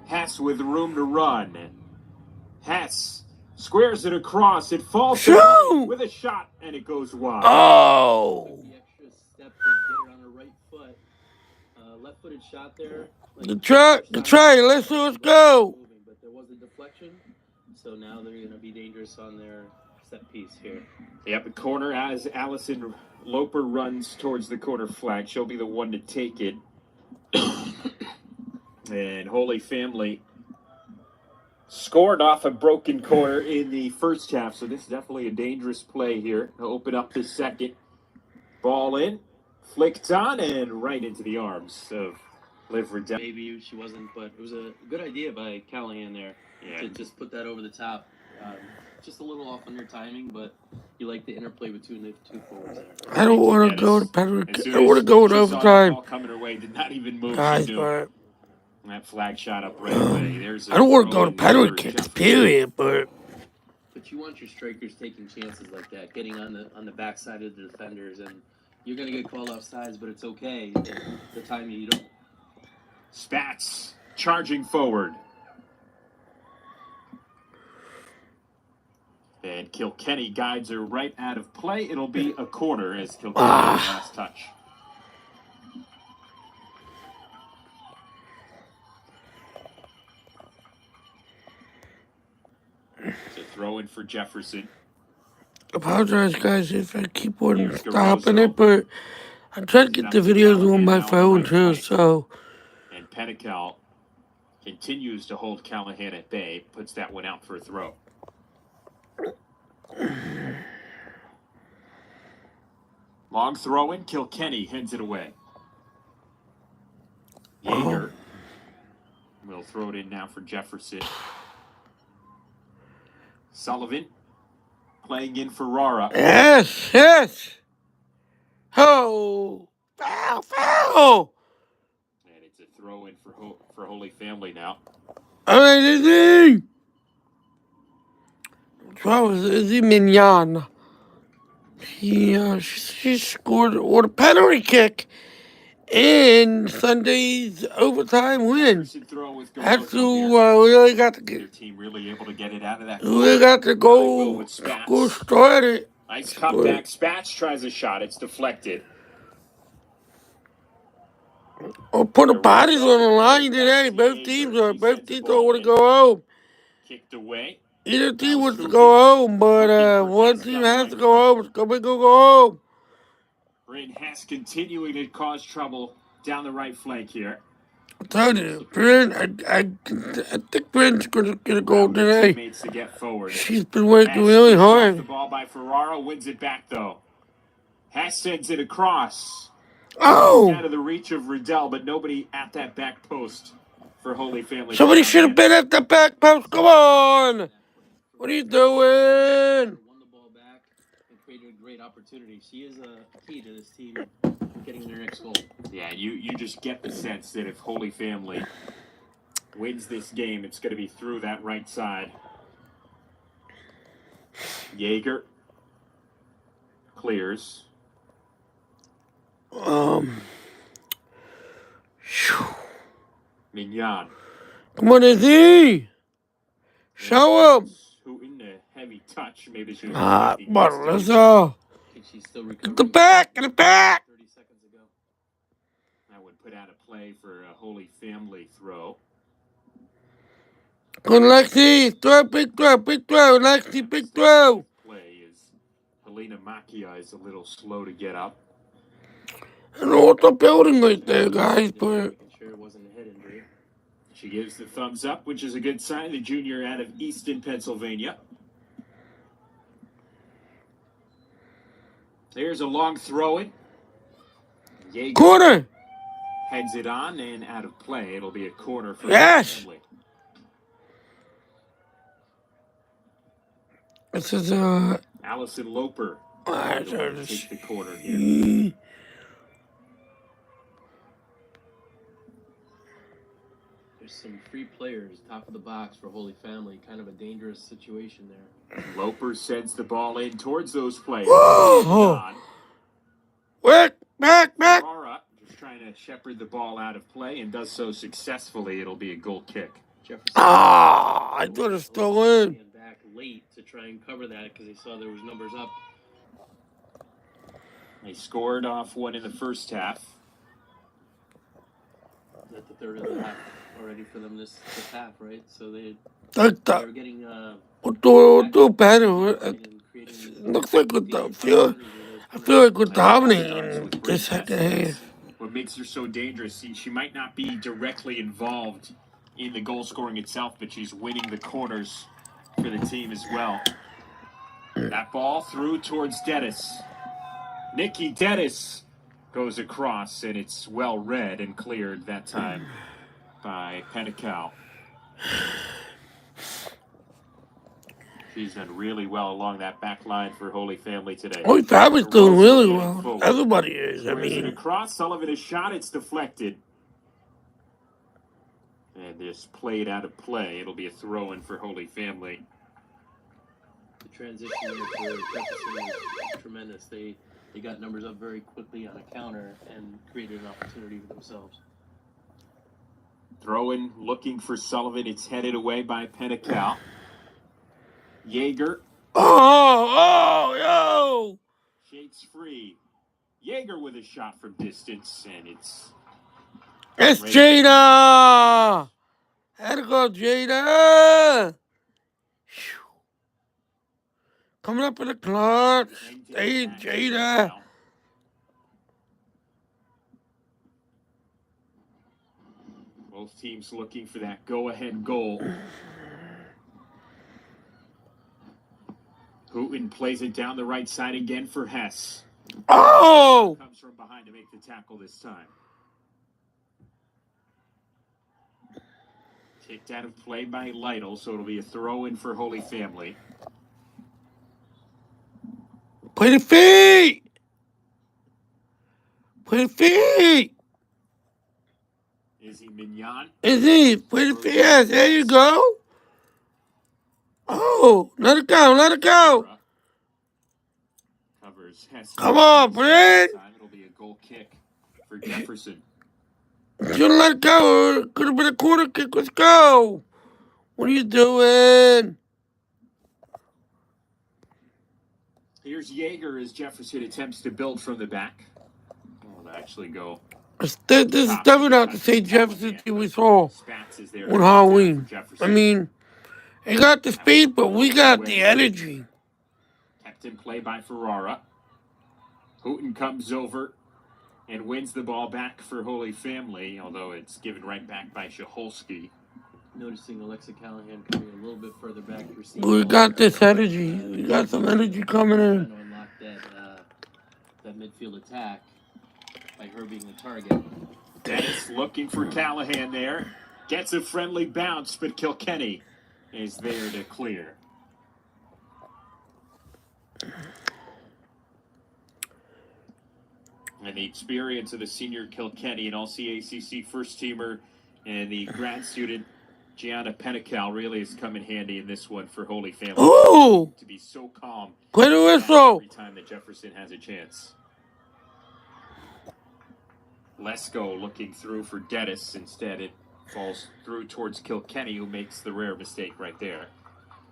Hess with room to run. Hess squares it across. It falls with a shot, and it goes wide. Oh. The extra step to get it on her right foot. Left-footed shot there. Good try. Let's go. But there was a deflection, so now they're going to be dangerous on their set piece here. Yep, the corner as Allison Loper runs towards the corner flag. She'll be the one to take it. And Holy Family scored off a broken corner in the first half, so this is definitely a dangerous play here to open up the second. Ball in, flicked on, and right into the arms of Liv Riddell. Maybe she wasn't, but it was a good idea by Callahan there to just put that over the top. Just a little off on your timing, but you like the interplay between the two forwards there. I don't want to go to penalty. I want to go to overtime. Ball coming her way, did not even move. Guys, but that flag shot up right away. I don't want to go to penalty kicks, period, but you want your strikers taking chances like that, getting on the backside of the defenders, and you're going to get called off sides, but it's okay. The time you don't. Spats charging forward. And Kilkenny guides her right out of play. It'll be a corner as Kilkenny last touch. It's a throw in for Jefferson. Apologize, guys, if I keep on stopping it, but I try to get the videos on my phone too, so. And Pettical continues to hold Callahan at bay, puts that one out for a throw. Long throw in, Kilkenny heads it away. Yeager will throw it in now for Jefferson. Sullivan playing in Ferrara. Yes. Oh, foul. And it's a throw in for Holy Family now. All right, is he Mignon? She scored with a penalty kick in Sunday's overtime win. That's who really got to get. Your team really able to get it out of that. We got to go started. Nice cutback. Spats tries a shot. It's deflected. Or put the bodies on the line today. Both teams don't want to go home. Kicked away. Either team wants to go home, but one team has to go home. It's going to go home. Bryn Hess continuing to cause trouble down the right flank here. I told you, Bryn, I think Bryn's going to get a goal today. To get forward. She's been working really hard. The ball by Ferrara, wins it back though. Hess sends it across. Oh! Out of the reach of Riddell, but nobody at that back post for Holy Family. Somebody should have been at the back post. Come on! What are you doing? Won the ball back and created a great opportunity. She is a key to this team getting their next goal. Yeah, you just get the sense that if Holy Family wins this game, it's going to be through that right side. Yeager clears. Mignon. Come on, Izzy. Show him. Who in the heavy touch? Maybe she. Marissa. Get the back. 30 seconds ago. That would put out a play for a Holy Family throw. Good, Lexi. Throw, big throw. Lexi, big throw. Play is Helena Macchia is a little slow to get up. I know what's the building right there, guys, but. She gives the thumbs up, which is a good sign. The junior out of Easton, Pennsylvania. There's a long throw in. Corner. Heads it on and out of play. It'll be a corner for yes. Family. This is Allison Loper. Take the corner here. Some free players, top of the box for Holy Family. Kind of a dangerous situation there. Loper sends the ball in towards those players. Whoa! Back! Aurora trying to shepherd the ball out of play and does so successfully. It'll be a goal kick. Jefferson. I thought it stole in. Back late to try and cover that because they saw there was numbers up. They scored off one in the first half. Is that the third of the half already for them this half, right? So they Like were that. getting Do better. It looks like I feel like we're dominating this second half. What makes her so dangerous, she might not be directly involved in the goal scoring itself, but she's winning the corners for the team as well. That ball through towards Dennis. Nikki Dennis goes across, and it's well read and cleared that time by Penical. She's done really well along that back line for Holy Family today. Holy Family's doing really well. Everybody is. I mean, across. Sullivan is shot. It's deflected. And this played out of play. It'll be a throw-in for Holy Family. The transition there for Jefferson was tremendous. They got numbers up very quickly on a counter and created an opportunity for themselves. Throw-in looking for Sullivan. It's headed away by Penical. Yeager. yo! Shakes free. Yeager with a shot from distance, and it's Jada! Had to go, Jada! Coming up in the clutch. Hey, Jada! Both teams looking for that go-ahead goal. Hooten plays it down the right side again for Hess. Comes from behind to make the tackle this time. Kicked out of play by Lytle, so it'll be a throw-in for Holy Family. Play the feet! Play the feet! Izzy Mignon. Izzy, play the feet. Yes, there you go. Oh, let it go, let it go. Covers Hess. Come on, Brent. It'll be a goal kick for Jefferson. Should've let it go. Could have been a corner kick. Let's go. What are you doing? Here's Yeager as Jefferson attempts to build from the back. Will actually go. This is definitely not the same Jefferson team we saw on Halloween. I mean, they got the speed, but we got the energy. Kept in play by Ferrara. Hooten comes over and wins the ball back for Holy Family, although it's given right back by Shaholski. Noticing Alexa Callahan coming a little bit further back. We got this energy. We got some energy coming in. Trying to unlock that midfield attack by her being the target. Dennis looking for Callahan there. Gets a friendly bounce, but Kilkenny is there to clear. And the experience of the senior Kilkenny and all-CACC first-teamer and the grad student Gianna Penical really has come in handy in this one for Holy Family. Ooh! To be so calm. Play the whistle! Every time that Jefferson has a chance. Lesko looking through for Dennis. Instead, it falls through towards Kilkenny, who makes the rare mistake right there.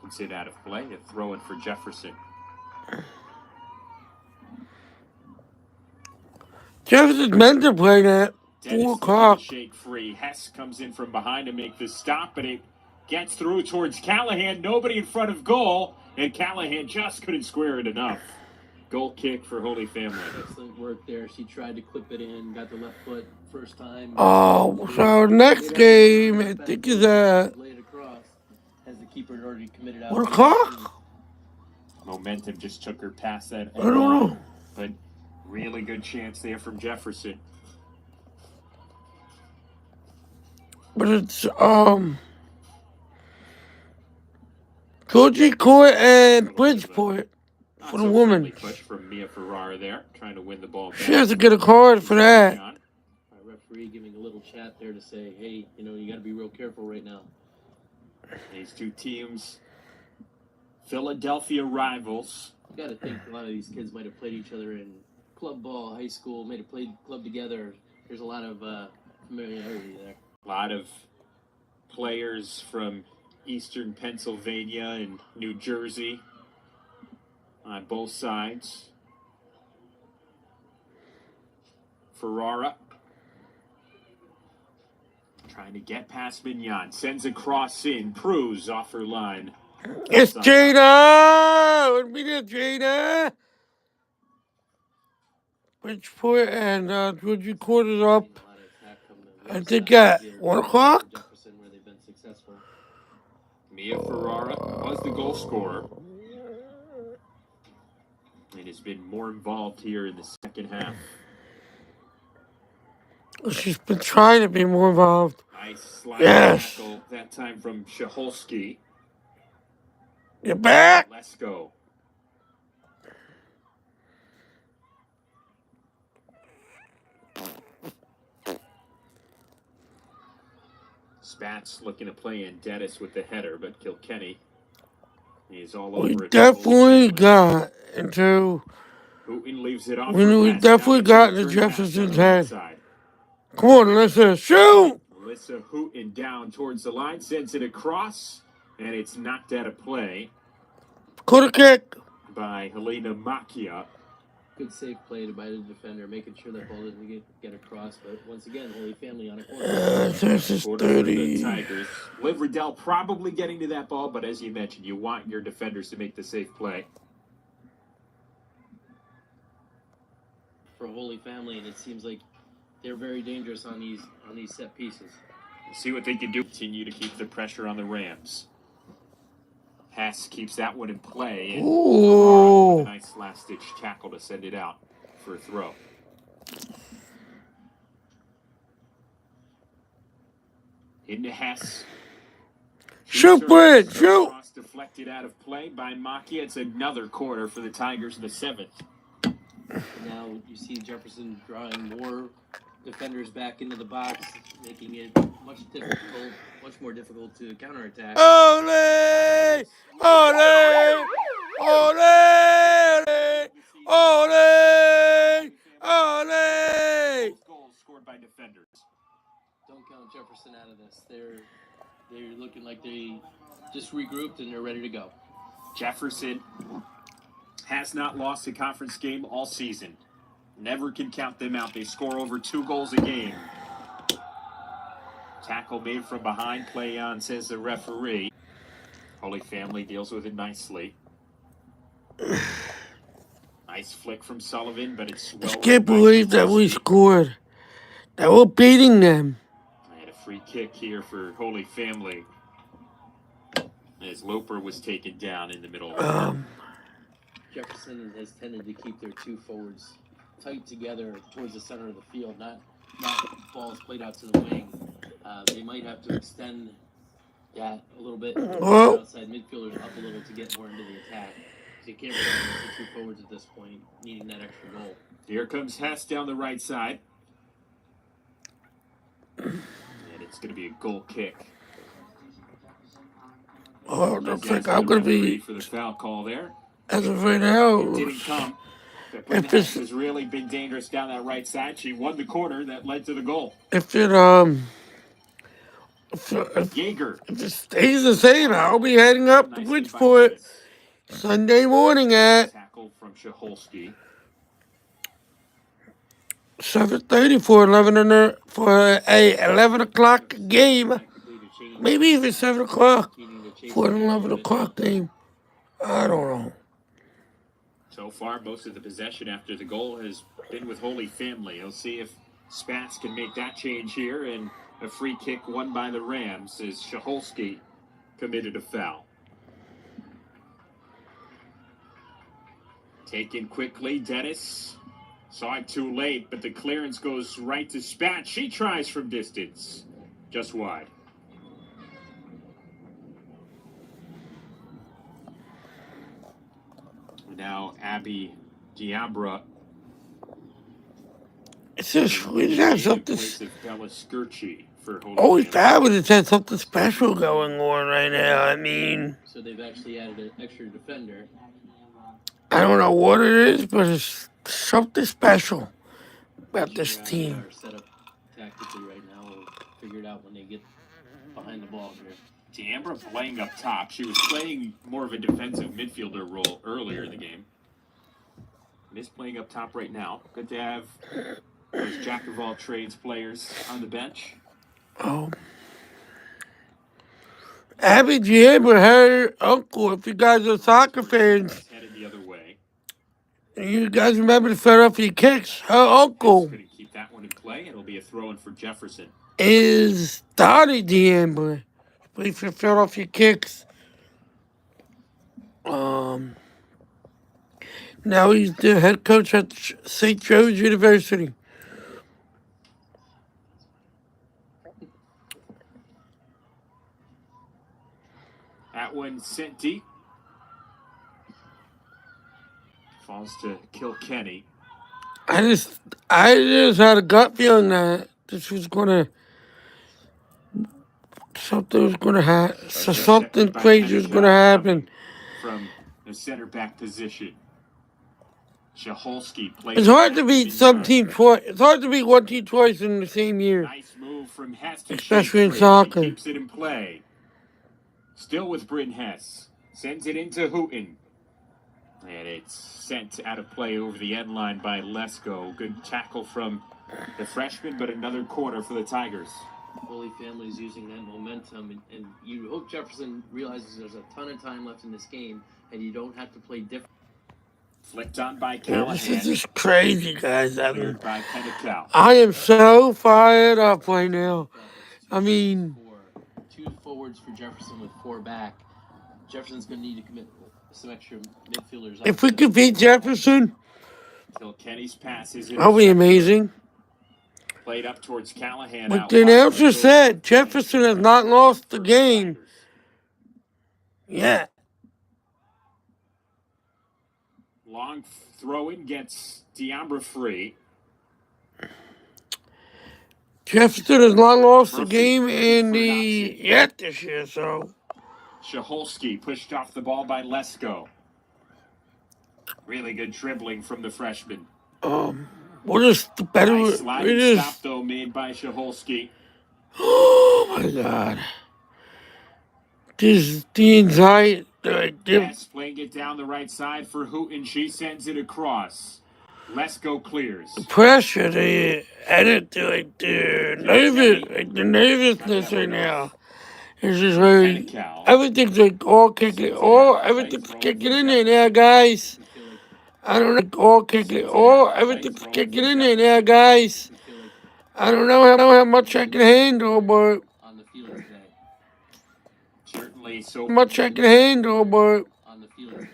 Puts it out of play. A throw-in for Jefferson. Jefferson's meant to play that. 4 o'clock. Shake free. Hess comes in from behind to make the stop, but it gets through towards Callahan. Nobody in front of goal, and Callahan just couldn't square it enough. Goal kick for Holy Family. Excellent work there. She tried to clip it in, got the left foot first time. Oh, so next game, I think is laid across as the keeper had already committed out. 1 o'clock? Momentum just took her past that. I don't know. But really good chance there from Jefferson. But it's, Georgie Court and Bridgeport for the woman. Push from Mia Ferrara there, trying to win the ball back. She has to get a card for that. Our referee giving a little chat there to say, hey, you got to be real careful right now. These two teams, Philadelphia rivals. You got to think a lot of these kids might have played each other in club ball, high school, might have played club together. There's a lot of familiarity there. A lot of players from eastern Pennsylvania and New Jersey on both sides. Ferrara trying to get past Mignon. Sends a cross in. Cruz off her line. It's Jada! Would be there, Jada! Bridgeport and Georgia quarters up. I think at 1 o'clock. Jefferson, where they've been successful. Mia Ferrara was the goal scorer and has been more involved here in the second half. She's been trying to be more involved. Nice slide Yes. tackle, that time from Shaholski. You're back. Let's go. Spats looking to play in Dennis with the header, but Kilkenny is all over We it. definitely got into. Hooten leaves it off. We definitely got into Jefferson's head. Come on, Alyssa, shoot! Alyssa Hooten down towards the line, sends it across, and it's knocked out of play. Quarter kick by Helena Macchia. Good safe play by the defender, making sure that ball doesn't get across. But once again, Holy Family on a corner. This is 30. Tigers. Liv Riddell probably getting to that ball, but as you mentioned, you want your defenders to make the safe play. For Holy Family, and it seems like they're very dangerous on these set pieces. We'll see what they can do. Continue to keep the pressure on the Rams. Hess keeps that one in play. And ooh. a nice last-ditch tackle to send it out for a throw. Into Hess. Shoot, Brent, shoot. Cross deflected out of play by Macchia. It's another corner for the Tigers in the 7th. Now you see Jefferson drawing more defenders back into the box, making it much more difficult to counterattack. Ole! Ole! Ole! Ole! Ole! Goals scored by defenders. Don't count Jefferson out of this. They're looking like they just regrouped and they're ready to go. Jefferson has not lost a conference game all season. Never can count them out. They score over 2 goals a game. Tackle made from behind. Play on, says the referee. Holy Family deals with it nicely. Nice flick from Sullivan, but it's well. I can't believe that we scored. That we're beating them. And a free kick here for Holy Family. As Loper was taken down in the middle of the Jefferson has tended to keep their 2 forwards tight together towards the center of the field, not balls played out to the wing. They might have to extend that a little bit. Outside midfielders up a little to get more into the attack. So you can't rely on the 2 forwards at this point, needing that extra goal. Here comes Hess down the right side. And it's going to be a goal kick. Oh, looks like I'm going to be for the foul call there. As of right now. It didn't come. If this has really been dangerous down that right side. She won the corner that led to the goal. If it stays the same, I'll be heading up to Bridgeport Sunday morning at tackle from Shaholski. 7:30 for 11 o'clock game. Maybe even 7 o'clock for an 11 o'clock game. I don't know. So far, most of the possession after the goal has been with Holy Family. We'll see if Spats can make that change here. And a free kick won by the Rams as Shaholski committed a foul. Taken quickly, Dennis saw it too late, but the clearance goes right to Spats. She tries from distance, just wide. Now Abby Diabra. It's just we just have something. Oh, we just had something special going on right now. I mean, so they've actually added an extra defender. I don't know what it is, but it's something special about this team. tactically right now. We'll figure it out when they get behind the ball here. D'Ambra playing up top. She was playing more of a defensive midfielder role earlier in the game. And is playing up top right now. Good to have those jack-of-all-trades players on the bench. Abby D'Ambra, her uncle, if you guys are soccer fans, Headed the other way. you guys remember the Philadelphia Kicks, her uncle Couldn't keep that one in play. It'll be a throw-in for Jefferson. is Donnie D'Ambra. Plays for Philadelphia Kicks. Now he's the head coach at St. Joe's University. That one sent deep. Falls to Kilkenny. I just had a gut feeling that this was something crazy was gonna happen. From the center back position. Shaholski plays. It's hard to beat some team twice. It's hard to beat one team twice in the same year. Nice move from Hess to especially in Shakespeare. soccer. She keeps it in play. Still with Bryn Hess. Sends it into Houghton. And it's sent out of play over the end line by Lesko. Good tackle from the freshman, but another corner for the Tigers. Holy Family's using that momentum, and you hope Jefferson realizes there's a ton of time left in this game, and you don't have to play different. Flicked on by Callahan. This is just crazy, guys. Cleared by Pennical. I am so fired up right now. I mean, two forwards for Jefferson with four back. Jefferson's going to need to commit some extra midfielders. If we could beat Jefferson, Kilkenny's pass is that'll be amazing. Played up towards Callahan. But the announcer said Jefferson has not lost the game yet. Long throw-in gets D'Ambra free. Jefferson has not lost the game yet this year, so. Shaholski pushed off the ball by Lesko. Really good dribbling from the freshman. We're just better. Nice sliding stop, though, made by Shaholski. Oh, my God. Just the anxiety. Yes, playing it down the right side for Houghton. She sends it across. Lesko clears. The pressure, the nervousness right now. It's just very. Everything's like all kicking. Everything's kicking in there now, guys. I don't know. Everything's kicking in there now, guys. I don't know how much I can handle, but. On the field today. Certainly so. Much I can handle, but. On the field today.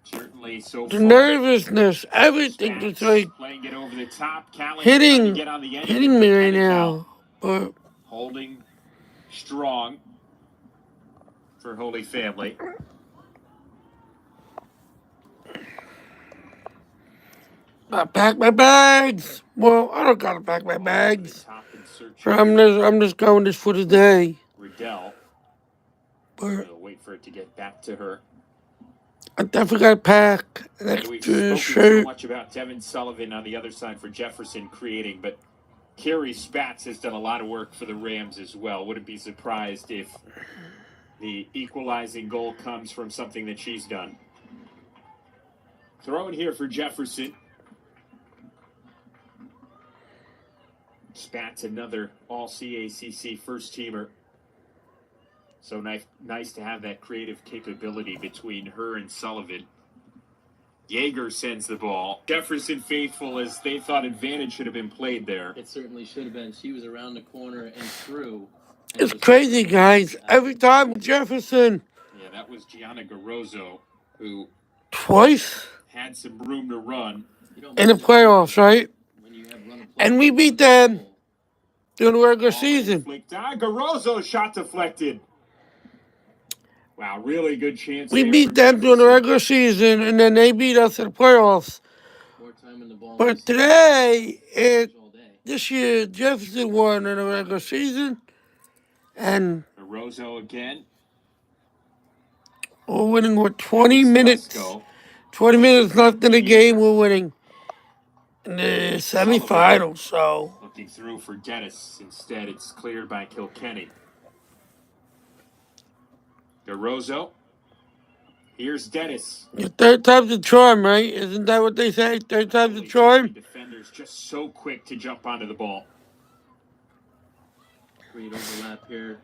Certainly so. The nervousness, everything is like playing it over the top. hitting me right now. But holding strong for Holy Family. I pack my bags. Well, I don't gotta pack my bags. I'm just going this for the day. Riddell. But wait for it to get back to her. I definitely gotta pack an extra shirt. So much about Devin Sullivan on the other side for Jefferson creating, but Carrie Spatz has done a lot of work for the Rams as well. Wouldn't be surprised if the equalizing goal comes from something that she's done. Throw in here for Jefferson. Spatz, another all-CACC first-teamer. So nice to have that creative capability between her and Sullivan. Yeager sends the ball. Jefferson faithful as they thought advantage should have been played there. It certainly should have been. She was around the corner and through. It's crazy, guys. Every time Jefferson. Yeah, that was Gianna Garozzo, who twice had some room to run. In the playoffs, right? And we beat them during the regular season. Garozzo shot deflected. Wow, really good chance. We beat them during the regular season, and then they beat us in the playoffs. But this year, Jefferson won in the regular season, and Garozzo again. We're winning with 20 minutes. 20 minutes left in the game. We're winning in the semifinal. So Looking through for Dennis. Instead, it's cleared by Kilkenny. DeRozo. Here's Dennis. Third time's the charm, right? Isn't that what they say? Third time's the charm? Defenders just so quick to jump onto the ball. Great overlap here.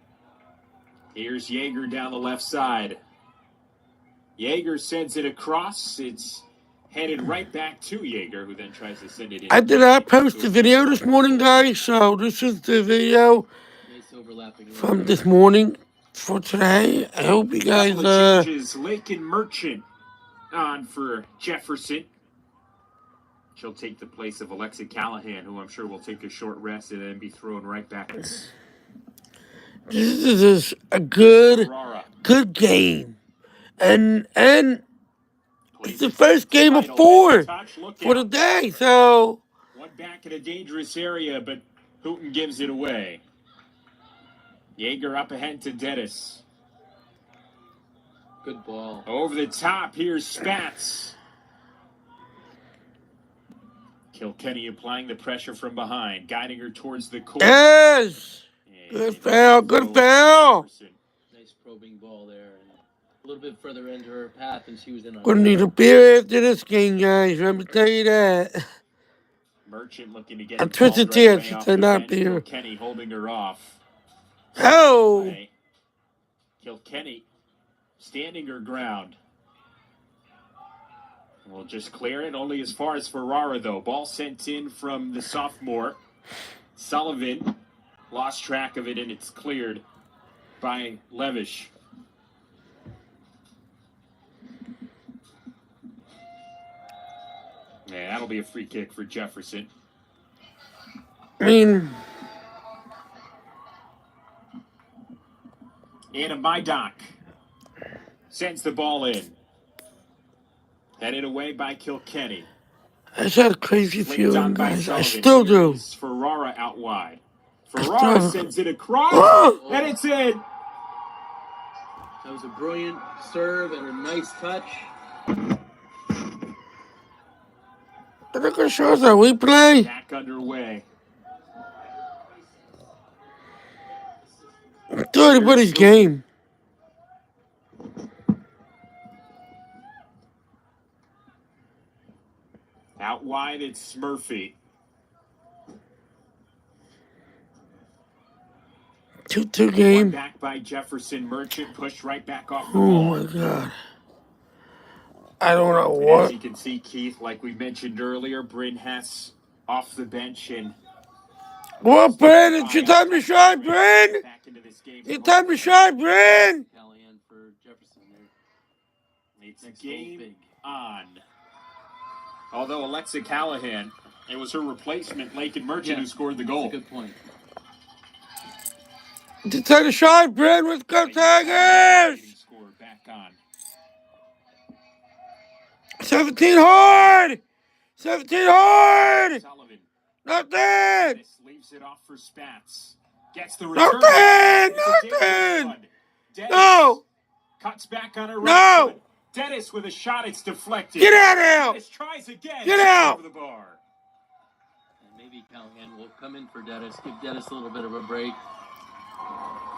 Here's Yeager down the left side. Yeager sends it across. It's headed right back to Yeager, who then tries to send it in. I did not post the video this morning, guys, so this is the video Nice overlapping from this morning for today. I hope you guys Couple of changes. Lake and Merchant on for Jefferson. She'll take the place of Alexa Callahan, who I'm sure will take a short rest and then be thrown right back. This is a good game. And it's the first game of 4 for the day, so one back in a dangerous area, but Hooten gives it away. Yeager up ahead to Dennis. Good ball. Over the top, here's Spatz. Kilkenny applying the pressure from behind, guiding her towards the court. Yes! Good foul, good foul. Nice probing ball there. And a little bit further into her path than she was in. Gonna need a beer after this game, guys. Let me tell you that. Merchant looking to get I'm twisted tea, she said not beer. Kilkenny holding her off. Oh! Kilkenny standing her ground. We'll just clear it only as far as Ferrara, though. Ball sent in from the sophomore. Sullivan lost track of it, and it's cleared by Levish. Yeah, that'll be a free kick for Jefferson. Anna Maidock sends the ball in. Headed away by Kilkenny. I just had a crazy feeling, guys. I still do. Ferrara out wide. Ferrara sends it across, and it's in. That was a brilliant serve and a nice touch. They're not gonna show us how we play. Back underway. It's everybody's game. Out wide, it's Murphy. 2-2 game. Back by Jefferson. Merchant pushed right back off the Oh ball. my God. I don't know what. As you can see, Keith, like we mentioned earlier, Bryn Hess off the bench and. Well, Bryn, it's your time to shine, Bryn. It's time to shine, Bryn. Callahan for Jefferson there. It's game on. Although Alexa Callahan, it was her replacement, Lake and Merchant, who scored the goal. That's a good point. It's time to shine, Bryn. Let's go, Tigers. Back on. 17 hard. 17 hard. Sullivan. Nothing. Leaves it off for Spatz. Gets the return. Nothing. No. Cuts back on her right foot. Dennis with a shot, it's deflected. Get out now! Dennis tries again. Get out! Over the bar. And maybe Callahan will come in for Dennis, give Dennis a little bit of a break.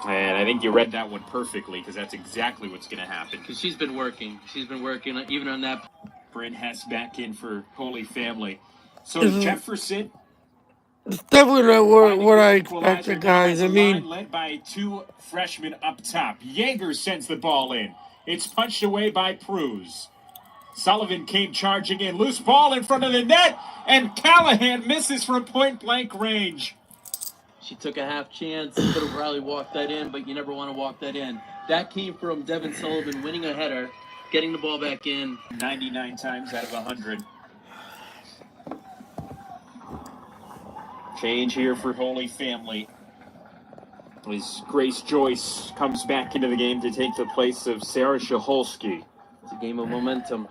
And I think you read that one perfectly, because that's exactly what's going to happen. Because she's been working. She's been working even on that. Bryn Hess back in for Holy Family. So Jefferson. It's definitely not what I expected, guys. I mean, led by 2 freshmen up top. Yeager sends the ball in. It's punched away by Pruz. Sullivan came charging in. Loose ball in front of the net, and Callahan misses from point-blank range. She took a half chance. Could have probably walked that in, but you never want to walk that in. That came from Devin Sullivan winning a header, getting the ball back in. 99 times out of 100. Change here for Holy Family. As Grace Joyce comes back into the game to take the place of Sarah Shaholski. It's a game of momentum.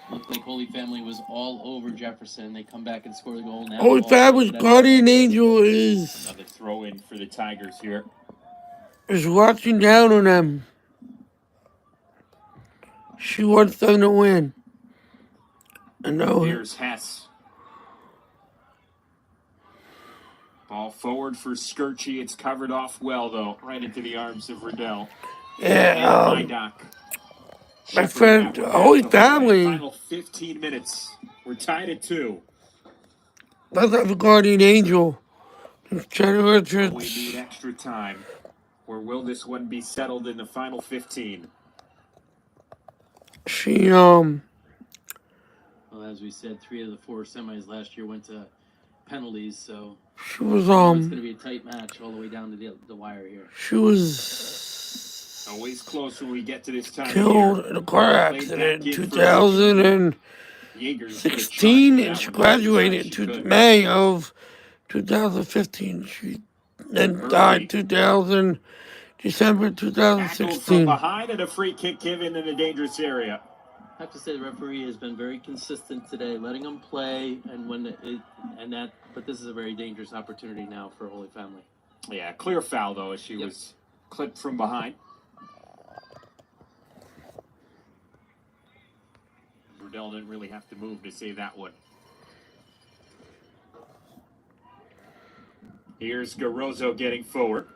Looked like Holy Family was all over Jefferson. They come back and score the goal. Now Holy Family's guardian angel is another throw in for the Tigers here. Is watching down on them. She wants them to win. I know. Here's Hess. Ball forward for Skirchy. It's covered off well, though, right into the arms of Riddell. Yeah, And Mydock. my friend, Holy Family. Final 15 minutes. We're tied at 2. Let's have a guardian angel. Jenny Richards. We need extra time. Or will this one be settled in the final 15? She, Well, as we said, 3 of the 4 semis last year went to penalties, so she was, it's going to be a tight match all the way down to the wire here. She was always close when we get to this time killed in a car accident in 2016, and she graduated in May of 2015. She then died December 2016. From behind and a free kick given in a dangerous area. I have to say the referee has been very consistent today, letting them play, and but this is a very dangerous opportunity now for Holy Family. Yeah, clear foul though, as she was clipped from behind. Riddell didn't really have to move to save that one. Here's Garozzo getting forward.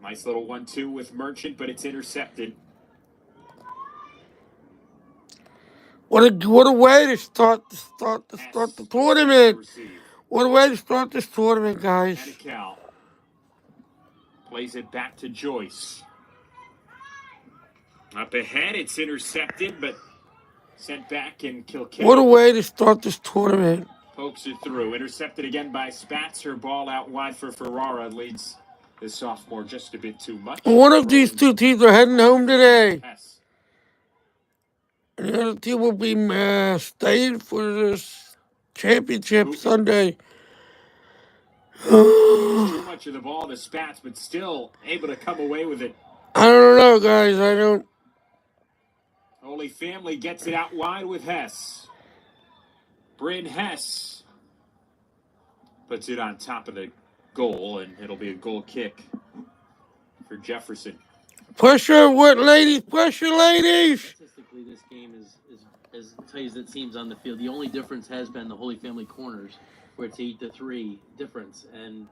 Nice little 1-2 with Merchant, but it's intercepted. What a way to start the tournament. What a way to start this tournament, guys. Plays it back to Joyce. Up ahead, it's intercepted, but sent back and Kilkenny. What a way to start this tournament. Pokes it through. Intercepted again by Spatz. Her ball out wide for Ferrara. Leads the sophomore just a bit too much. One of these two teams are heading home today. And the other team will be staying for this championship Sunday. Too much of the ball to Spatz, but still able to come away with it. I don't know, guys. I don't. Holy Family gets it out wide with Hess. Bryn Hess puts it on top of the goal, and it'll be a goal kick for Jefferson. Pressure, what, ladies? Pressure, ladies! Statistically, this game is as tight as it seems on the field. The only difference has been the Holy Family corners, where it's 8-3 difference. And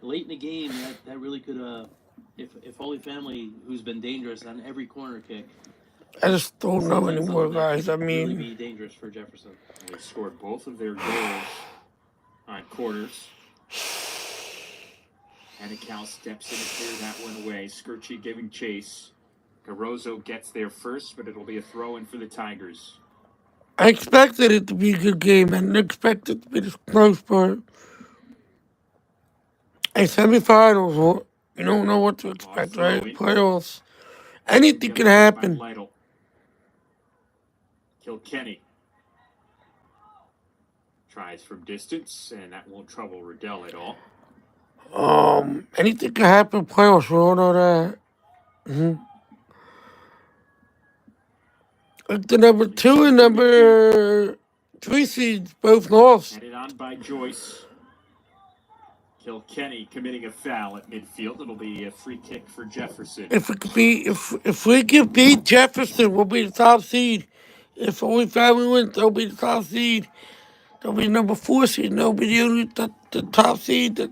late in the game, that really could, if Holy Family, who's been dangerous on every corner kick, I just don't know anymore, guys. I mean, really be dangerous for Jefferson. They scored both of their goals on corners. Anical steps in to clear that one away. Skirchy giving chase. Garozzo gets there first, but it'll be a throw-in for the Tigers. I expected it to be a good game. I didn't expect it to be this close, but a semifinals, well, you don't know what to expect, right? Playoffs. Anything can happen. Kilkenny tries from distance, and that won't trouble Riddell at all. Anything can happen in playoffs. We all know that. Like the number 2 and number 3 seeds both lost. Headed on by Joyce. Kilkenny committing a foul at midfield. It'll be a free kick for Jefferson. If we can beat Jefferson, we'll be the top seed. If Holy Family wins, they'll be the top seed. They'll be number 4 seed. They'll be the top seed that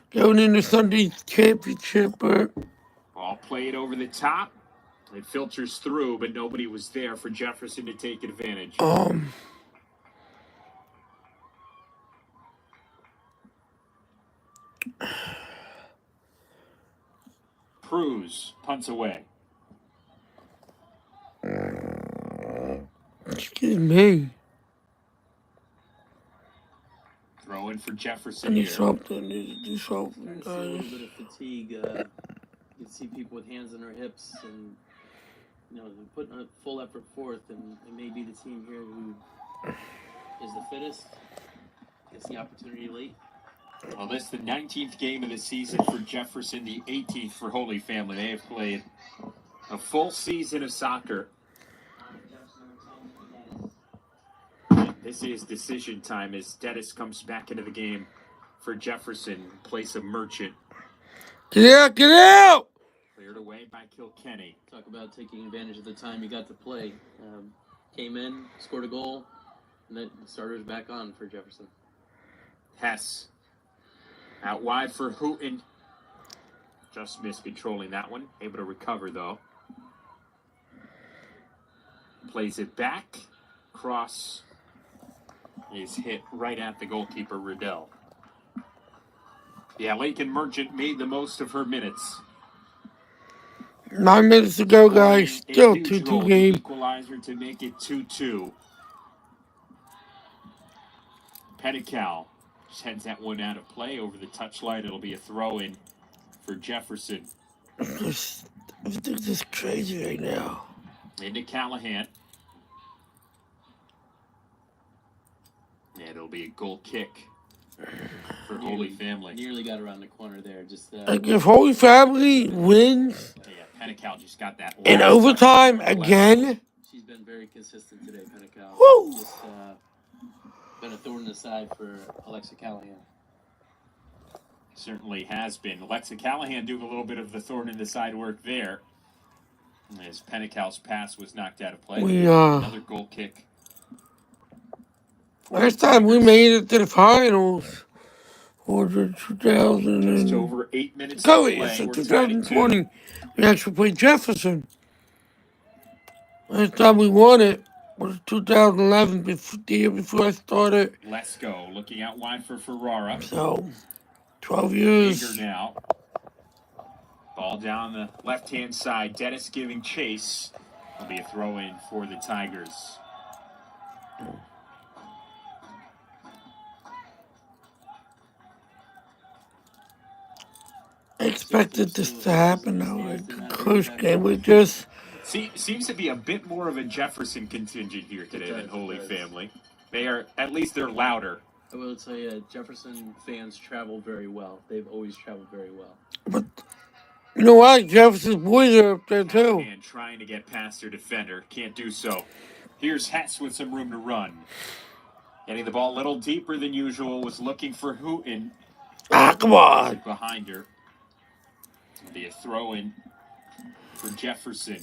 going into Sunday's championship. Ball played over the top. It filters through, but nobody was there for Jefferson to take advantage. Cruz punts away. Excuse me. Throw in for Jefferson. I need something. I need to do something. A little bit of fatigue. You can see people with hands on their hips, and they're putting a full effort forth, and it may be the team here who is the fittest. Gets the opportunity late. Well, this is the 19th game of the season for Jefferson, the 18th for Holy Family. They have played a full season of soccer. This is decision time as Dennis comes back into the game for Jefferson in place of Merchant. Get out! Get out! Cleared away by Kilkenny. Talk about taking advantage of the time you got to play. Came in, scored a goal, And then starters back on for Jefferson. Hess out wide for Hooten. Just missed controlling that one. Able to recover, though. Plays it back. Cross is hit right at the goalkeeper, Riddell. Yeah, Lincoln Merchant made the most of her minutes. 9 minutes to go, guys. Still 2-2 game. Equalizer to make it 2-2. Pettical just heads that one out of play over the touchline. It'll be a throw-in for Jefferson. Everything's just crazy right now. Into Callahan. And it'll be a goal kick for Holy Family. Nearly got around the corner there. Just like if Holy Family wins Pettical just got that in overtime again. She's been very consistent today, Pettical. Woo! Just been a thorn in the side for Alexa Callahan. Certainly has been. Alexa Callahan doing a little bit of the thorn in the side work there. As Pettical's pass was knocked out of play. Another goal kick. Last time we made it to the finals was in 2000. Just over 8 minutes to play. Yes, in 2020, we actually played Jefferson. Last time we won it was 2011, the year before I started. Let's go. Looking out wide for Ferrara. So, 12 years. Eager now. Ball down the left-hand side. Dennis giving chase. It'll be a throw-in for the Tigers. I expected this to happen though. Like a close game with just. Seems to be a bit more of a Jefferson contingent here today than Holy Family. They're louder. I will tell you, Jefferson fans travel very well. They've always traveled very well. But you know what? Jefferson's boys are up there too. And trying to get past their defender. Can't do so. Here's Hess with some room to run. Getting the ball a little deeper than usual. Was looking for Hooten. Come on. Behind her. It'll be a throw-in for Jefferson.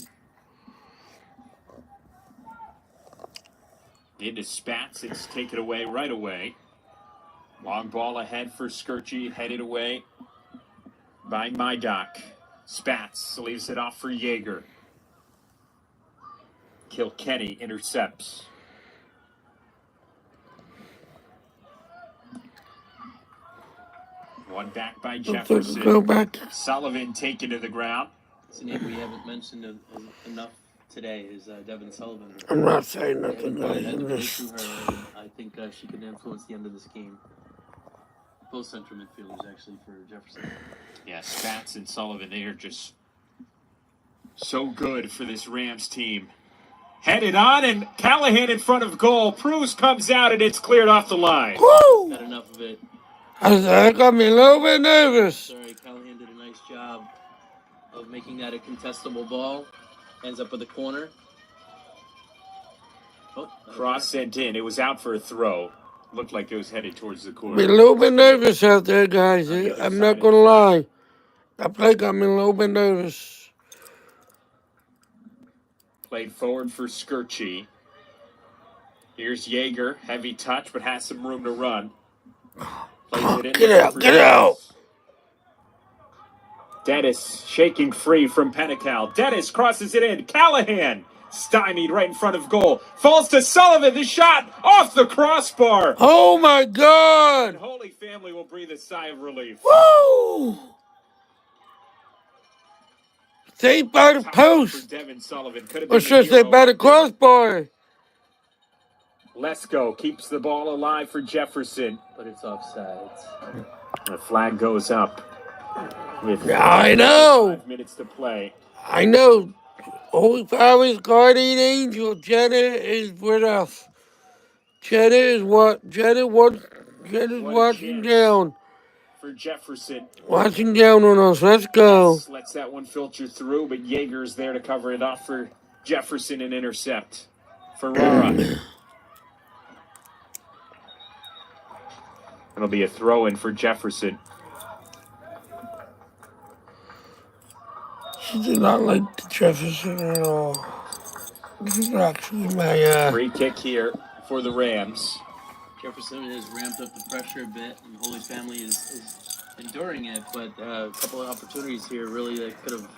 Into Spats. It's taken away right away. Long ball ahead for Skirchy. Headed away by Mydock. Spats leaves it off for Yeager. Kilkenny intercepts. One back by Jefferson. Go back. Sullivan taken to the ground. It's a name we haven't mentioned enough today is Devin Sullivan. I'm not saying nothing. I think she can influence the end of this game. Both central midfielders, actually, for Jefferson. Yeah, Spats and Sullivan, they are just so good for this Rams team. Headed on, and Callahan in front of goal. Pruse comes out, and it's cleared off the line. Woo! Not enough of it. That got me a little bit nervous. Sorry, Callahan did a nice job of making that a contestable ball. Ends up with a corner. Cross sent in. It was out for a throw. Looked like it was headed towards the corner. Be a little bit nervous out there, guys. I'm not going to lie. That play got me a little bit nervous. Played forward for Skirchy. Here's Yeager. Heavy touch, but has some room to run. Plays it in. Get out. Dennis shaking free from Pettical. Dennis crosses it in. Callahan stymied right in front of goal. Falls to Sullivan. The shot off the crossbar. Oh, my God. And Holy Family will breathe a sigh of relief. Woo! Saved by the post. Devin Sullivan. Or should I say by the crossbar? Lesko keeps the ball alive for Jefferson. But it's offside. The flag goes up. I know. 5 minutes to play. I know. Holy Family's guardian angel, Jenna, is with us. Jenna is watching down. For Jefferson. Watching down on us. Let's go. Lets that one filter through, but Yeager's there to cover it off for Jefferson and intercept. Ferrara. It'll be a throw-in for Jefferson. She did not like the Jefferson at all. This is actually my free kick here for the Rams. Jefferson has ramped up the pressure a bit, and Holy's family is enduring it. But a couple of opportunities here really that could have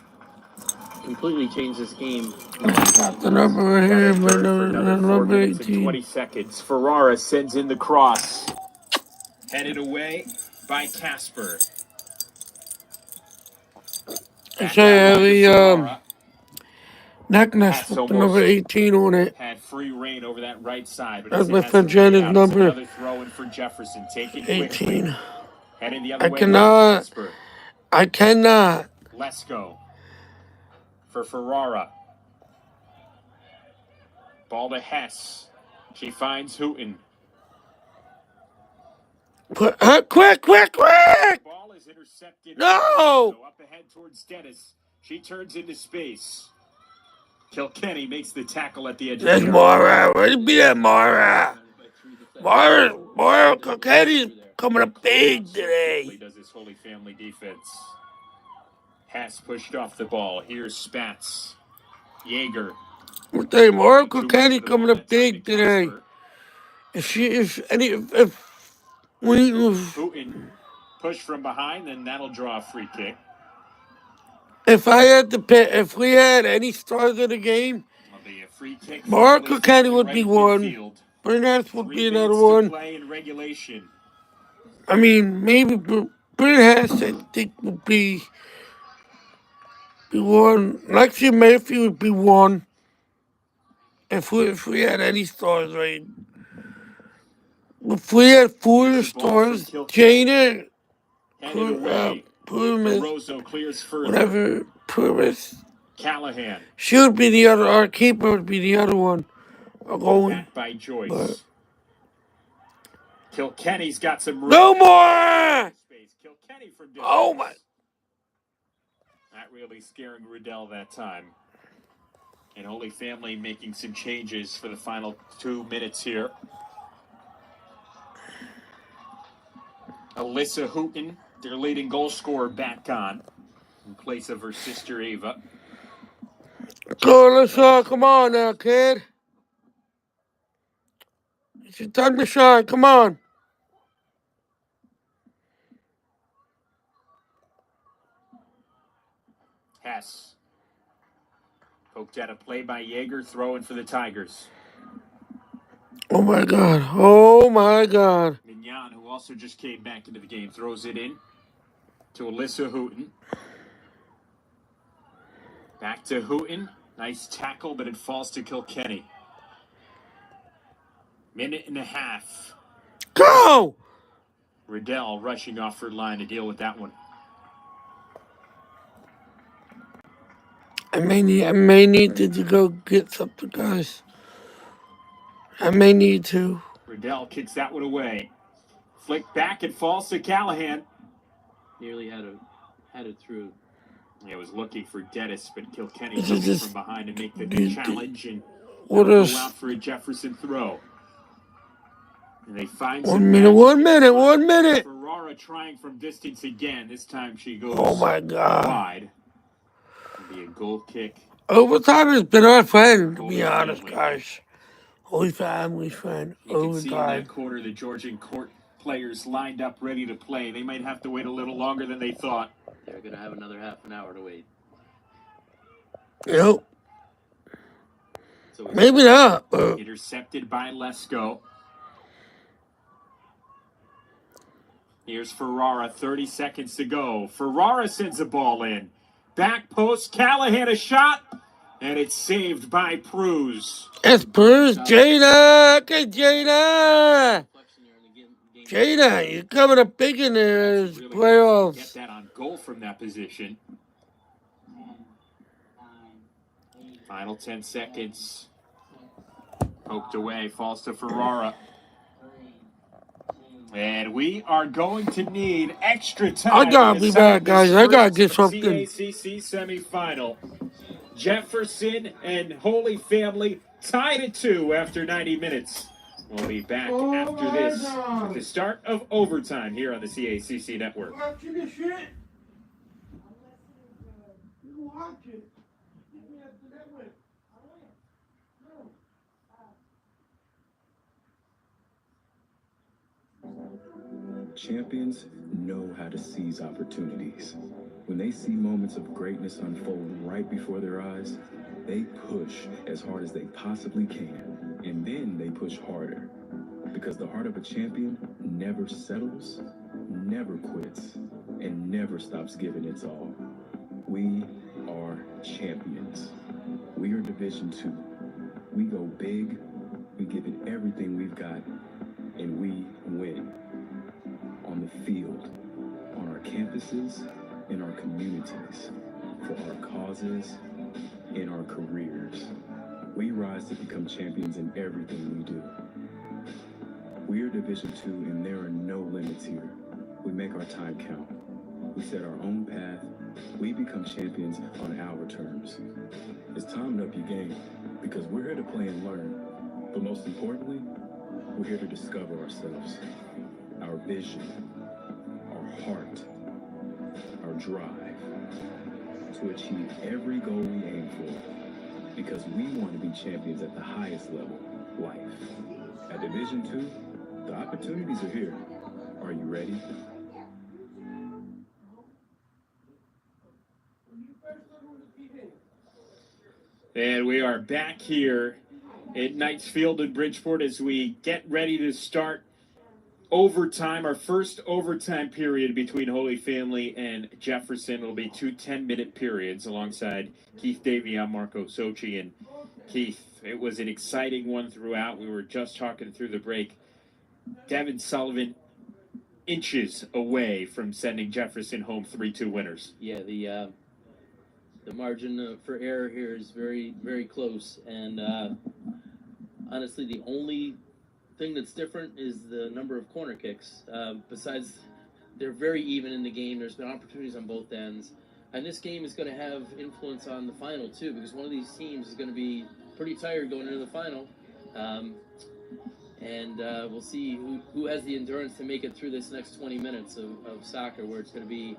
completely changed this game. Got the number right here, For another 4 number minutes and 18. 20 seconds. Ferrara sends in the cross. Headed away by Casper. It's a heavy neck nest Hess with the number 18 on it. had free reign over that right side, but That's as my it has friend Jenna's number. another throw in for Jefferson, taking 18. heading the other I way. cannot. I cannot. Let's go for Ferrara. Ball to Hess. She finds Hooten. Quick! Ball is intercepted. No! So up ahead towards Dennis. She turns into space. Kilkenny makes the tackle at the edge. There's Mara. Where'd you be at, Mara? Mara Kilkenny's coming up big today. Does his Holy Family defense. Hess pushed off the ball. Here's Spatz. Jaeger. I'll tell you, Mara Kilkenny coming up big today. If Hooten push from behind, then that'll draw a free kick. If I had to pick, if we had any stars of the game, Mara Kilkenny would be one. Burnett would be another one. I mean, maybe Burnett, I think, would be one. Lexi Murphy would be one. If we had any stars, right? If we had 4 stars, Jana, whatever, Purvis, Callahan. she would be the other. Our keeper would be the other one. Going by Joyce. Kilkenny's got some room. No more! Kilkenny from distance. Oh my! Not really scaring Riddell that time. And Holy Family making some changes for the final 2 minutes here. Alyssa Hooten, their leading goal scorer, back on in place of her sister Ava. Go, Alyssa, come on now, kid. It's your time to shine. Come on. Hess. Poked at a play by Jaeger, throwing for the Tigers. Oh my God. Oh my God. Mignon, who also just came back into the game, throws it in to Alyssa Hooten. Back to Hooten. Nice tackle, but it falls to Kilkenny. Minute and a half. Go! Riddell rushing off her line to deal with that one. I may need to go get something, guys. I may need to. Riddell kicks that one away. Flick back, it falls to Callahan. Nearly had it through. Yeah, was looking for Dennis, but Kilkenny coming from behind to make the challenge and go out for a Jefferson throw. And they find 1 minute. Ferrara trying from distance again. This time she goes wide. It'll be a goal kick. Overtime has been our friend, to be honest, guys. Holy Family friend. You can see in that corner the Georgian Court players lined up ready to play. They might have to wait a little longer than they thought. They're going to have another half an hour to wait. Yep. So maybe not. Intercepted by Lesko. Here's Ferrara, 30 seconds to go. Ferrara sends a ball in. Back post, Callahan a shot, and it's saved by Pruz. It's Pruz, Jada! Okay, Jada! Jada, you're coming up big in the playoffs. Get that on goal from that position. Final 10 seconds. Poked away, falls to Ferrara. And we are going to need extra time. I gotta be back, guys. I gotta get something. CACC semifinal. Jefferson and Holy Family tied at 2 after 90 minutes. We'll be back after this at the start of overtime here on the CACC network. Champions know how to seize opportunities. When they see moments of greatness unfold right before their eyes, they push as hard as they possibly can, and then they push harder. Because the heart of a champion never settles, never quits, and never stops giving its all. We are champions. We are Division II. We go big, we give it everything we've got, and we win. On the field, on our campuses, in our communities, for our causes, in our careers. We rise to become champions in everything we do. We are Division II, and there are no limits here. We make our time count. We set our own path. We become champions on our terms. It's time to up your game, because we're here to play and learn. But most importantly, we're here to discover ourselves, our vision, our heart, our drive, to achieve every goal we aim for, because we want to be champions at the highest level, life. At Division II, the opportunities are here. Are you ready? And we are back here at Knights Field in Bridgeport as we get ready to start overtime, our first overtime period between Holy Family and Jefferson. Will be two 10-minute periods alongside Keith Davey. I'm Marco Sochi. And Keith, it was an exciting one throughout. We were just talking through the break. Devin Sullivan inches away from sending Jefferson home 3-2 winners. Yeah, the margin for error here is very, very close. And honestly, the only thing that's different is the number of corner kicks. Besides, they're very even in the game. There's been opportunities on both ends. And this game is going to have influence on the final, too, because one of these teams is going to be pretty tired going into the final. And we'll see who has the endurance to make it through this next 20 minutes of soccer, where it's going to be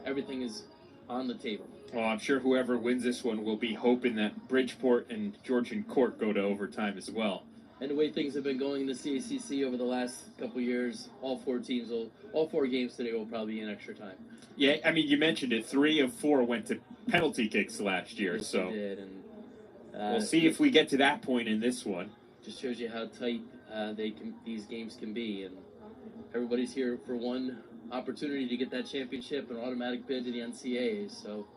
everything is on the table. Well, I'm sure whoever wins this one will be hoping that Bridgeport and Georgian Court go to overtime as well. And the way things have been going in the CACC over the last couple of years, all four games today will probably be in extra time. Yeah, I mean, you mentioned it. 3 of 4 went to penalty kicks last year, yes, so did. And, we'll see if we get to that point in this one. Just shows you how tight these games can be, and everybody's here for one opportunity to get that championship, an automatic bid to the NCAA. So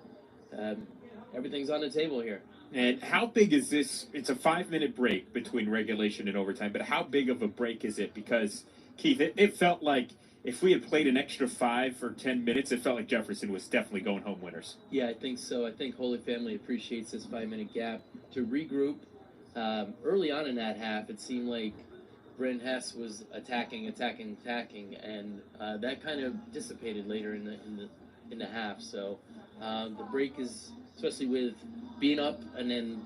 everything's on the table here. And how big is this? It's a 5-minute break between regulation and overtime, but how big of a break is it? Because, Keith, it felt like if we had played an extra 5 or 10 minutes, it felt like Jefferson was definitely going home winners. Yeah, I think so. I think Holy Family appreciates this 5-minute gap to regroup. Early on in that half, it seemed like Bryn Hess was attacking, and that kind of dissipated later in the half. So the break is, especially with being up and then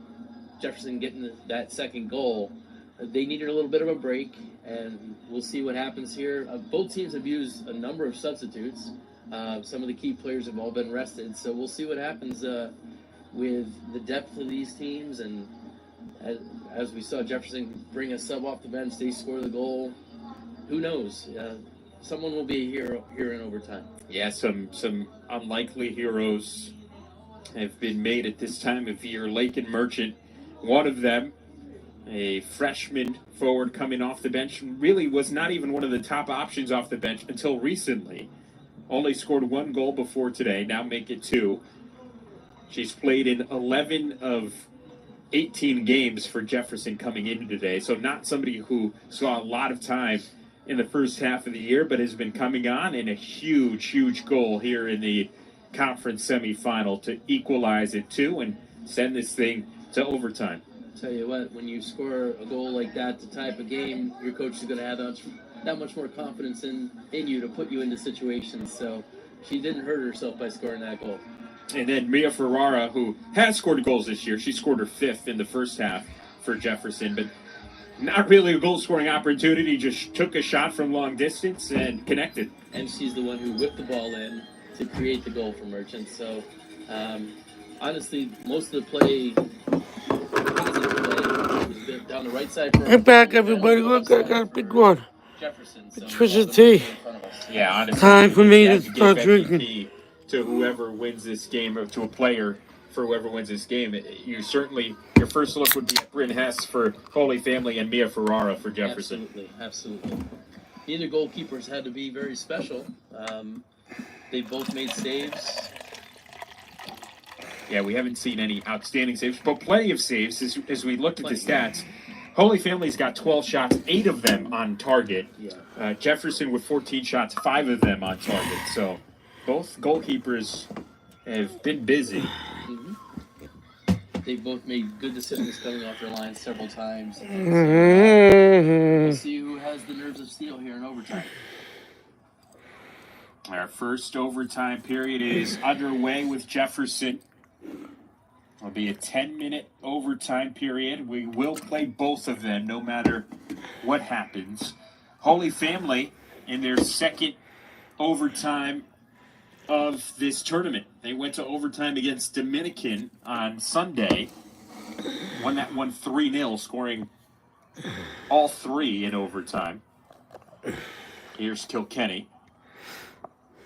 Jefferson getting that second goal, they needed a little bit of a break, and we'll see what happens here. Both teams have used a number of substitutes. Some of the key players have all been rested, so we'll see what happens with the depth of these teams. And as we saw Jefferson bring a sub off the bench, they score the goal. Who knows? Someone will be a hero here in overtime. Yeah, some unlikely heroes have been made at this time of year. Lakin Merchant, one of them, a freshman forward coming off the bench, really was not even one of the top options off the bench until recently. Only scored 1 goal before today, now make it 2. She's played in 11 of 18 games for Jefferson coming into today, so not somebody who saw a lot of time in the first half of the year, but has been coming on in a huge goal here in the conference semifinal to equalize it 2 and send this thing to overtime. Tell you what, when you score a goal like that to tie up a game, your coach is going to have that much more confidence in you to put you into situations. So she didn't hurt herself by scoring that goal. And then Mia Ferrara, who has scored goals this year, she scored her 5th in the first half for Jefferson, but not really a goal-scoring opportunity, just took a shot from long distance and connected. And she's the one who whipped the ball in to create the goal for Merchant. So, honestly, most of the play, positive play, was down the right side. Hey, back, everybody. Look, I got a big one. Jefferson. So Twisted tea. in front of us. Yeah, honestly, Time for me to have to give start drinking. MVP to whoever wins this game, or to a player for whoever wins this game. You certainly, your first look would be at Bryn Hess for Holy Family and Mia Ferrara for Jefferson. Absolutely. Neither goalkeepers had to be very special. They both made saves. Yeah, we haven't seen any outstanding saves, but plenty of saves as we looked at the stats. Holy Family's got 12 shots, 8 of them on target. Yeah. Jefferson with 14 shots, 5 of them on target. So both goalkeepers have been busy. Mm-hmm. They both made good decisions coming off their line several times. And we'll see who has the nerves of steel here in overtime. Our first overtime period is underway with Jefferson. It'll be a 10-minute overtime period. We will play both of them no matter what happens. Holy Family in their second overtime of this tournament. They went to overtime against Dominican on Sunday. Won that one 3-0, scoring all 3 in overtime. Here's Kilkenny.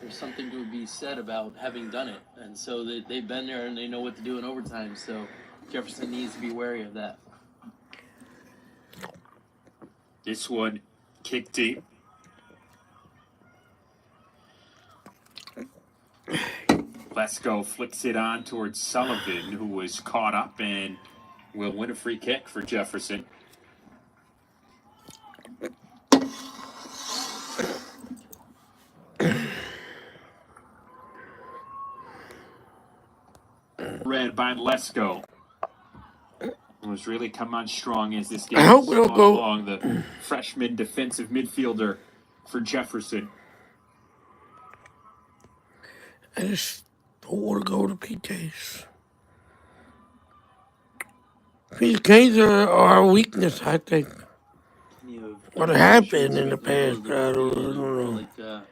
There's something to be said about having done it. And so they've been there and they know what to do in overtime. So Jefferson needs to be wary of that. This one kicked deep. Lesko flicks it on towards Sullivan, who was caught up and will win a free kick for Jefferson. Red by Lesko. Was really come on strong as this game has gone along. The freshman defensive midfielder for Jefferson. I just don't want to go to PKs. PKs are a weakness, I think. What happened in the past? I don't know. Like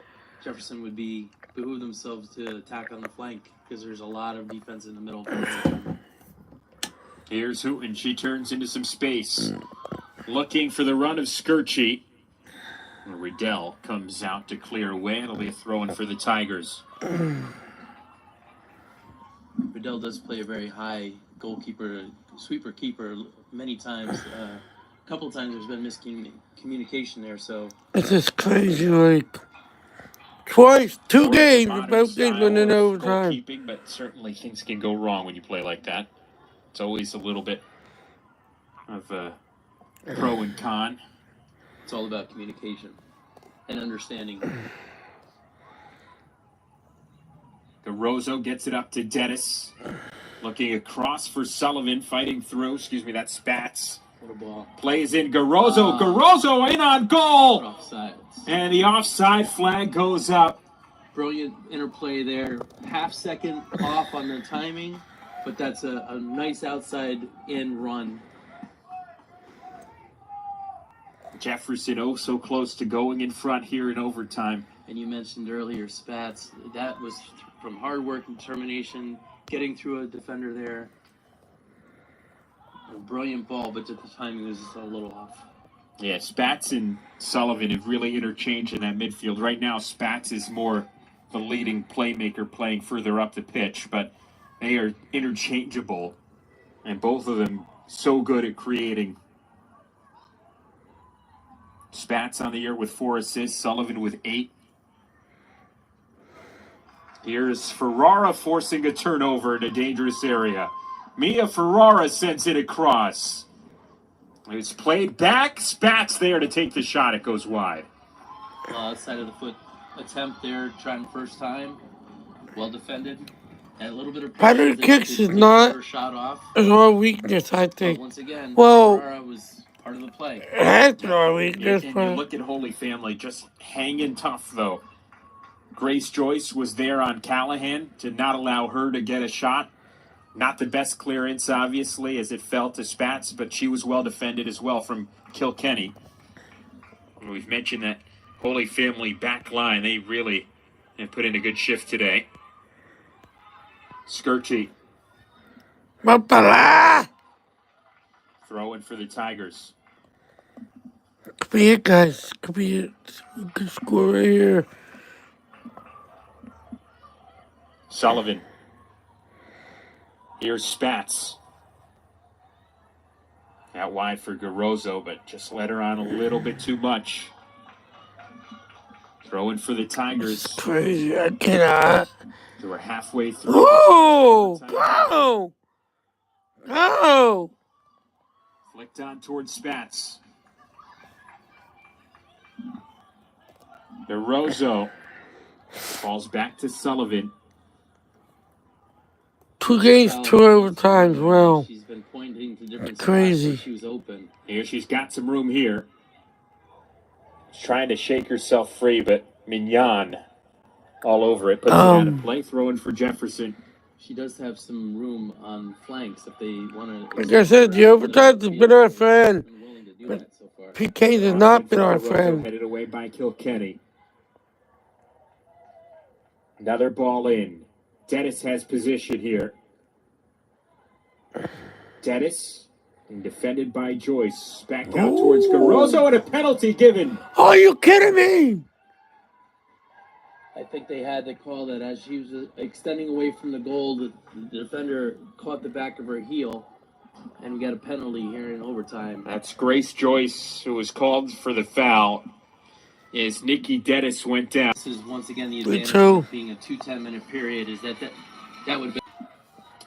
Jefferson would behoove themselves to attack on the flank because there's a lot of defense in the middle. Here's Hooten. She turns into some space. Looking for the run of Skirchy. Riddell comes out to clear away. It'll be a throw-in for the Tigers. Riddell does play a very high goalkeeper, sweeper keeper many times. A couple of times there's been miscommunication there, so... It's just crazy, like... Twice, 2 games, both games went in overtime. Goalkeeping, but certainly things can go wrong when you play like that. It's always a little bit of a pro and con. It's all about communication and understanding. Garozo gets it up to Dennis. Looking across for Sullivan, fighting through. That's Spats. What a ball. Plays in Garozo. Garozo in on goal! Offside. And the offside flag goes up. Brilliant interplay there. Half second off on the timing, but that's a nice outside in run. Jefferson oh so close to going in front here in overtime. And you mentioned earlier Spats. That was from hard work and determination, getting through a defender there. A brilliant ball, but the timing was just a little off. Yeah, Spats and Sullivan have really interchanged in that midfield. Right now, Spats is more the leading playmaker playing further up the pitch, but they are interchangeable, and both of them so good at creating. Spats on the year with 4 assists, Sullivan with 8. Here's Ferrara forcing a turnover in a dangerous area. Mia Ferrara sends it across. It's played back. Spats there to take the shot. It goes wide. Outside of the foot attempt there, trying first time. Well defended. And a little bit of pressure. Kicks is not shot off. our weakness, I think. But once again, well, Ferrara was part of the play. That's our weakness. And you look at Holy Family just hanging tough, though. Grace Joyce was there on Callahan to not allow her to get a shot. Not the best clearance, obviously, as it fell to Spats, but she was well defended as well from Kilkenny. And we've mentioned that Holy Family back line, they really have put in a good shift today. Skirchy. Mapala! Throw in for the Tigers. Could be it, guys. Could be it. We could score right here. Sullivan. Here's Spats. Out wide for Garozzo, but just let her on a little bit too much. Throwing for the Tigers. It's crazy. I cannot. So we're halfway through. Oh, go! Go! Flicked on towards Spats. Garozzo falls back to Sullivan. 2 games, 2 overtimes. Wow. She's been pointing to different spots Crazy. where she was open. Here she's got some room here. She's trying to shake herself free, but Mignon all over it. Puts it out of play, throwing for Jefferson. She does have some room on flanks if they want to. Like I said, the overtimes have been our friend. But PKs has not been our friend. Headed away by Kilkenny. Another ball in. Dennis has position here. Dennis, and defended by Joyce. Back out towards Garozzo, and a penalty given. Are you kidding me? I think they had to call that as she was extending away from the goal. The defender caught the back of her heel, and we got a penalty here in overtime. That's Grace Joyce, who was called for the foul, as Nikki Dennis went down. This is once again the advantage of being a 10-minute period, is that would have been.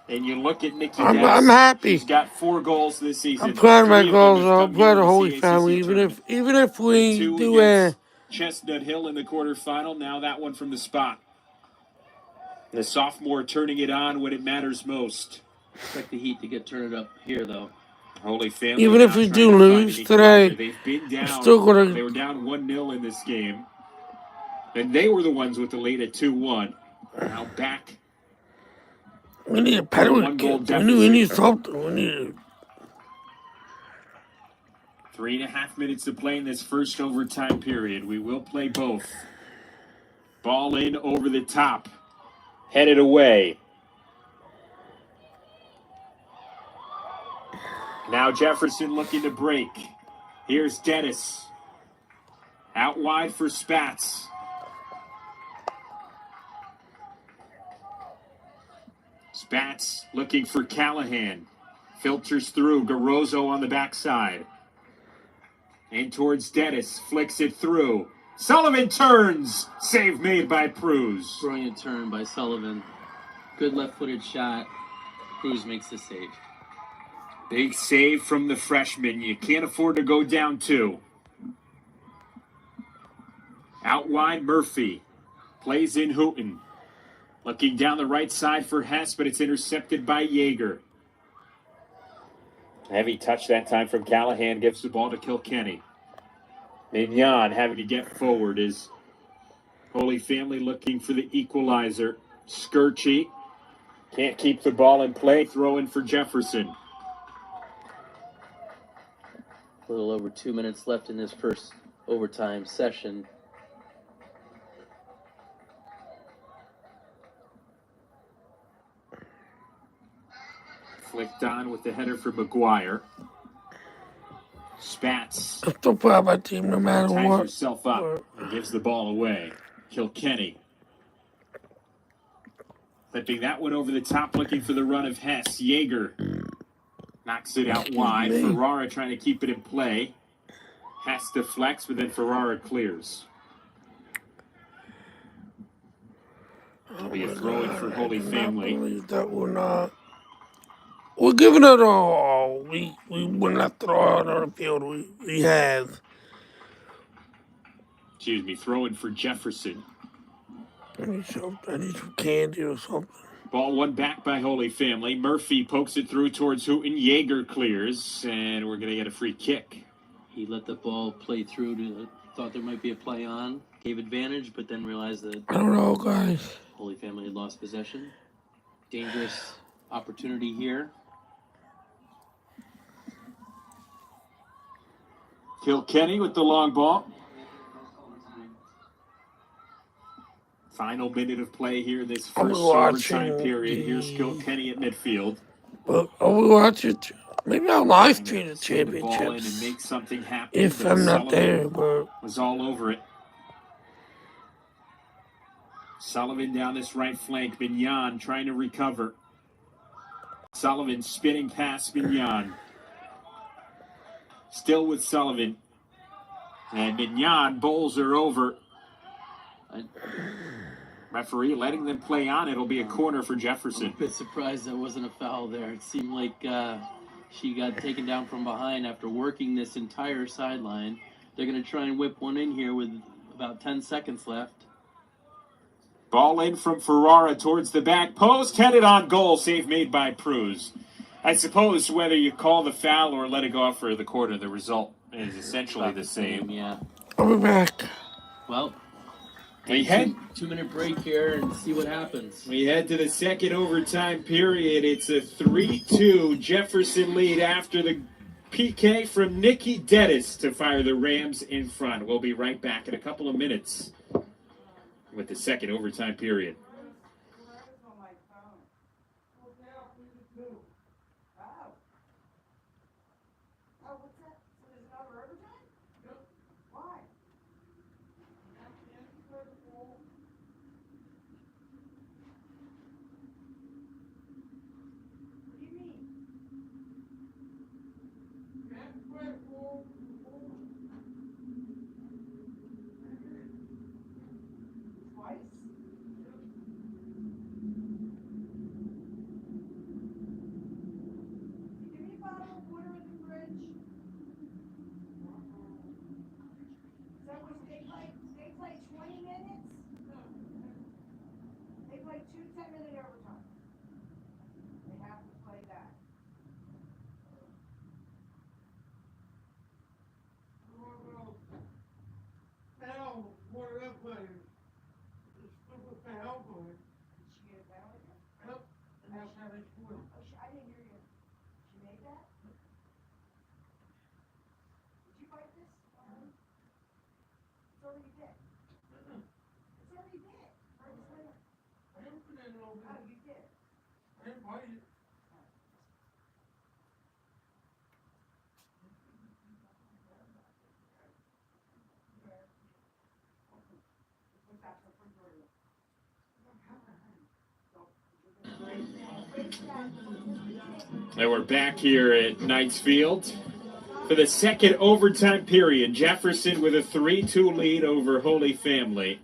And you look at Nikki I'm Dennis. happy. She's got 4 goals this season. I'm proud of my 3 of goals. them have I'm come proud here of in Holy the Family. CACC Even if we 2 do against Chestnut Hill in the quarterfinal. Now that one from the spot. The sophomore turning it on when it matters most. Expect the Heat to get turned up here, though. Holy Family. Even if we do lose today, they've been down. still gonna. They were down 1-0 in this game, and they were the ones with the lead at 2-1. Now back. We need a penalty. We need something. We need. 3.5 minutes to play in this first overtime period. We will play both. Ball in over the top. Headed away. Now Jefferson looking to break. Here's Dennis. Out wide for Spats. Spats looking for Callahan. Filters through. Garozzo on the backside. And towards Dennis. Flicks it through. Sullivan turns. Save made by Pruz. Brilliant turn by Sullivan. Good left-footed shot. Pruz makes the save. Big save from the freshman. You can't afford to go down 2. Out wide, Murphy. Plays in Hooten. Looking down the right side for Hess, but it's intercepted by Yeager. Heavy touch that time from Callahan. Gives the ball to Kilkenny. Mignon having to get forward is Holy Family looking for the equalizer. Skirchy can't keep the ball in play. Throw in for Jefferson. A little over 2 minutes left in this first overtime session. Flicked on with the header for McGuire. Spats. I'm still proud of my team no matter ties what. herself up and gives the ball away. Kilkenny. Flipping that one over the top, looking for the run of Hess. Yeager knocks it out wide. Ferrara trying to keep it in play. Hess deflects, but then Ferrara clears. It'll be a throw in for Holy Family. That will not. We're giving it all. We will not throw out on the field. We have. Excuse me, throw in for Jefferson. I need some candy or something. Ball won back by Holy Family. Murphy pokes it through towards Hooten. Yeager clears, and we're going to get a free kick. He let the ball play through to thought there might be a play on, gave advantage, but then realized that I don't know, guys. Holy Family had lost possession. Dangerous opportunity here. Kilkenny with the long ball. Final minute of play here in this first overtime period. Here's Kilkenny at midfield. But are we watching? Maybe I'll live Trying stream to the swing the ball in and championships make something happen, if but I'm not Sullivan there, but was all over it. Sullivan down this right flank. Mignon trying to recover. Sullivan spinning past Mignon. Still with Sullivan. And Mignon bowls her over. Referee letting them play on. It'll be a corner for Jefferson. I'm a bit surprised there wasn't a foul there. It seemed like she got taken down from behind after working this entire sideline. They're going to try and whip one in here with about 10 seconds left. Ball in from Ferrara towards the back post. Headed on goal. Save made by Pruz. I suppose whether you call the foul or let it go out for the corner, the result is essentially the same. Yeah. I'll be back. Well, We head 2-minute break here and see what happens. We head to the second overtime period. It's a 3-2 Jefferson lead after the PK from Nikki Dennis to fire the Rams in front. We'll be right back in a couple of minutes with the second overtime period. And we're back here at Knights Field for the second overtime period. Jefferson with a 3-2 lead over Holy Family.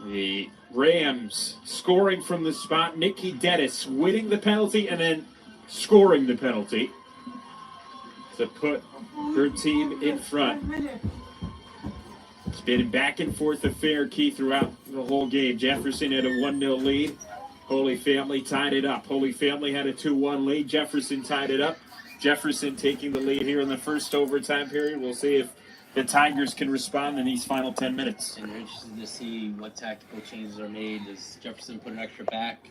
The Rams scoring from the spot. Nikki Dennis winning the penalty and then scoring the penalty to put her team in front. It's been back and forth affair, key throughout the whole game. Jefferson had a 1-0 lead. Holy Family tied it up. Holy Family had a 2-1 lead. Jefferson tied it up. Jefferson taking the lead here in the first overtime period. We'll see if the Tigers can respond in these final 10 minutes. And you're interested to see what tactical changes are made. Does Jefferson put an extra back,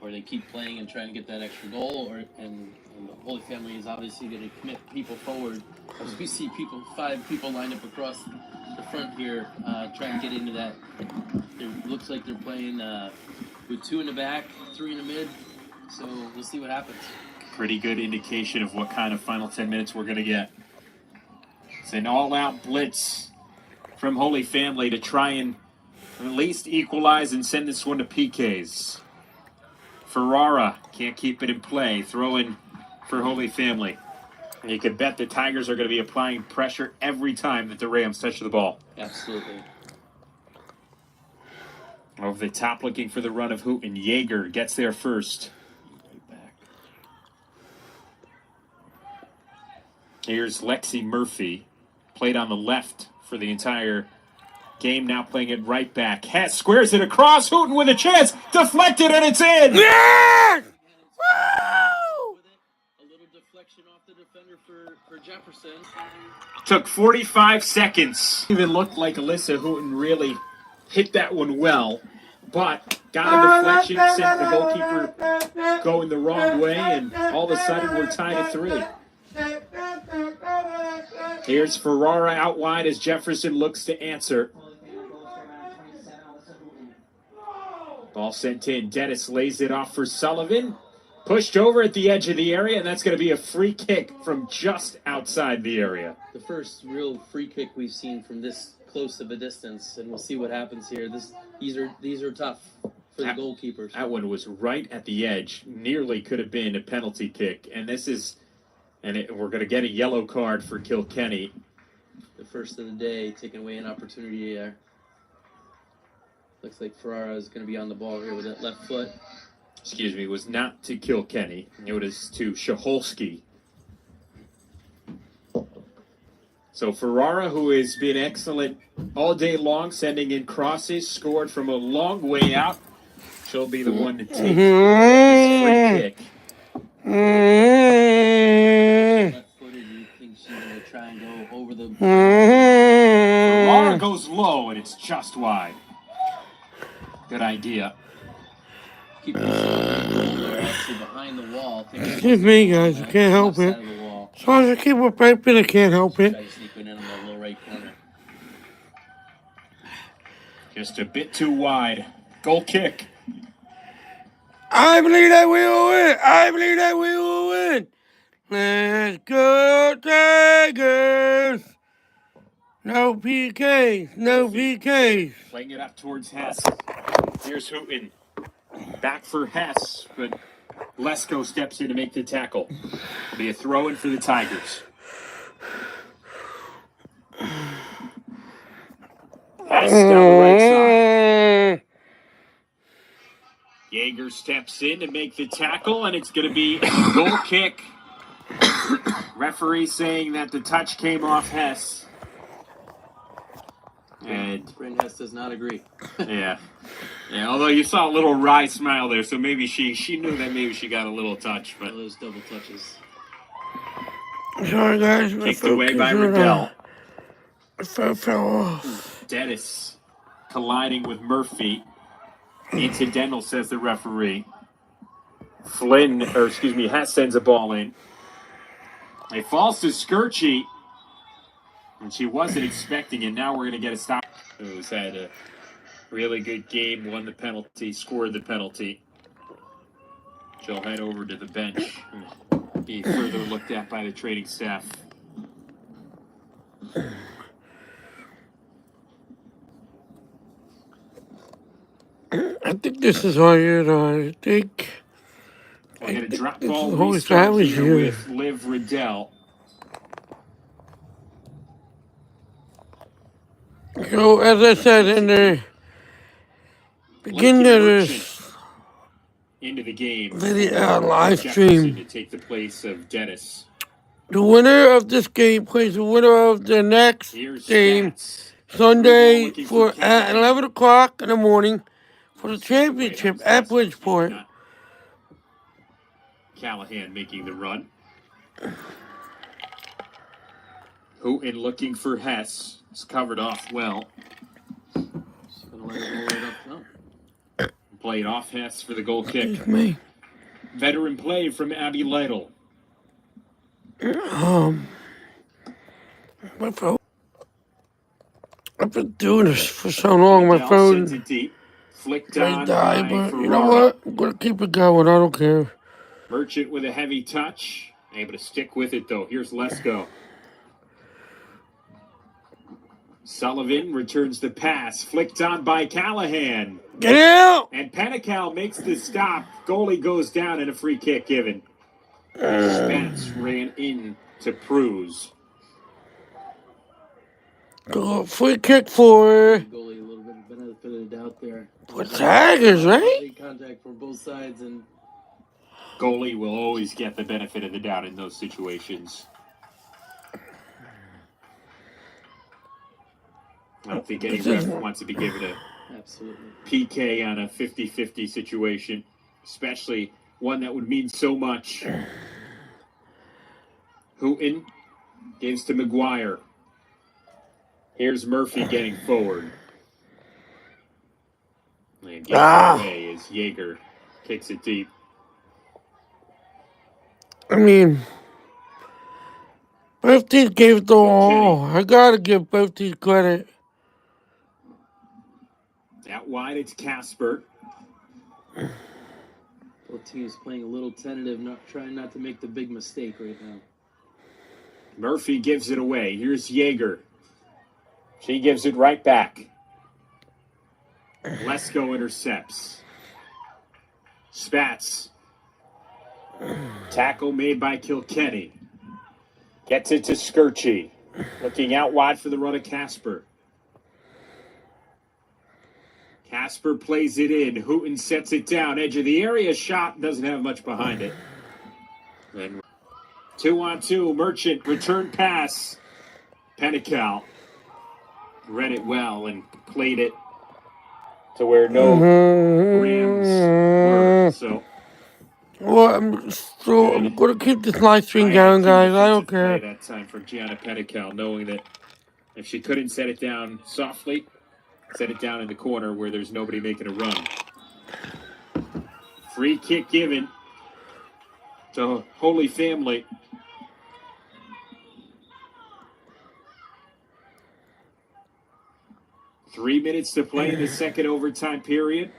or they keep playing and trying to get that extra goal? And the Holy Family is obviously going to commit people forward. As we see 5 people lined up across the front here, trying to get into that. It looks like they're playing with 2 in the back, 3 in the mid. So we'll see what happens. Pretty good indication of what kind of final 10 minutes we're going to get. It's an all-out blitz from Holy Family to try and at least equalize and send this one to PKs. Ferrara can't keep it in play. Throw in for Holy Family. And you can bet the Tigers are going to be applying pressure every time that the Rams touch the ball. Absolutely. Over the top looking for the run of Hooten. Yeager gets there first. Here's Lexi Murphy. Played on the left for the entire game. Now playing it right back. Hess squares it across. Hooten with a chance. Deflected and it's in. Yeah! Woo! A little deflection off the defender for Jefferson. Took 45 seconds. Even looked like Alyssa Hooten really hit that one well. But got a deflection, sent the goalkeeper going the wrong way, and all of a sudden we're tied at 3. Here's Ferrara out wide as Jefferson looks to answer. Ball sent in. Dennis lays it off for Sullivan. Pushed over at the edge of the area, and that's going to be a free kick from just outside the area. The first real free kick we've seen from this close of a distance, and we'll see what happens here. These are tough for the goalkeepers. That one was right at the edge. Nearly could have been a penalty kick, and we're going to get a yellow card for Kilkenny. The first of the day, taking away an opportunity there. Looks like Ferrara is going to be on the ball here with that left foot. Excuse me, was not to Kilkenny. It was to Shaholski. So Ferrara, who has been excellent all day long, sending in crosses, scored from a long way out. She'll be the one to take this free kick. Left-footed, you think she's going to try and go over the... Ferrara goes low, and it's just wide. Good idea. Keep actually behind the wall. Excuse me, guys. I can't help it. As long as I keep it piping, I can't help it. Try to sneak one in on the low right corner. Just a bit too wide. Goal kick. I believe that we will win. I believe that we will win. Let's go, Tigers. No PKs. No PKs. Playing it up towards Hess. Here's Hooten. Back for Hess, but Lesko steps in to make the tackle. It'll be a throw-in for the Tigers. Hess down the right side. Jaeger steps in to make the tackle, and it's going to be a goal kick. Referee saying that the touch came off Hess. And Bryn Hess does not agree. Yeah, although you saw a little wry smile there, so maybe she knew that maybe she got a little touch, but those double touches. Sorry, guys. Kicked away by Riddell. Fell off. Dennis colliding with Murphy. Incidental, says the referee. Hess sends a ball in. It falls to Skirchy, and she wasn't expecting it. Now we're going to get a stop. Who's had a really good game, won the penalty, scored the penalty. She'll head over to the bench and be further looked at by the training staff. I think this is all you know. I think We're going to drop ball the whole restart time is here here. with Liv Riddell. So, as I said in the beginning of this into the game live Jefferson stream, to take the place of Dennis. the winner of this game plays the winner of the next Here's game Stats. Sunday Looking for at 11 o'clock in the morning for the championship at Bridgeport. Callahan making the run. Hooten looking for Hess. It's covered off well. Played off Hess for the goal kick. Veteran play from Abby Lytle. My phone. I've been doing this for so long. My phone may die, but you know what? I'm gonna keep it going. I don't care. Merchant with a heavy touch. Able to stick with it though. Here's Lesko. Sullivan returns the pass. Flicked on by Callahan. Get out! And Panical makes the stop. Goalie goes down and a free kick given. Spence ran in to Pruz. Free kick for Goalie a little bit benefit of the doubt there. For Tigers, right? Contact from both sides, and goalie will always get the benefit of the doubt in those situations. I don't think any ref wants to be given a PK on a 50-50 situation, especially one that would mean so much. Hooten gives to McGuire. Here's Murphy getting forward. And gets away as Jaeger kicks it deep. I mean, both teams gave it the all. I gotta give both teams credit. Out wide, it's Casper. Both teams playing a little tentative, trying not to make the big mistake right now. Murphy gives it away. Here's Yeager. She gives it right back. Lesko intercepts. Spats. Tackle made by Kilkenny. Gets it to Skirchy. Looking out wide for the run of Casper. Casper plays it in. Hooten sets it down. Edge of the area. Shot. Doesn't have much behind it. And 2-on-2. Merchant. Return pass. Penical read it well and played it to where no Rams were. So. Well, I'm going to keep this live stream going, guys. I don't care. That time from Gianna Penical, knowing that if she couldn't set it down softly, set it down in the corner where there's nobody making a run. Free kick given to Holy Family. Three minutes to play in the second overtime period.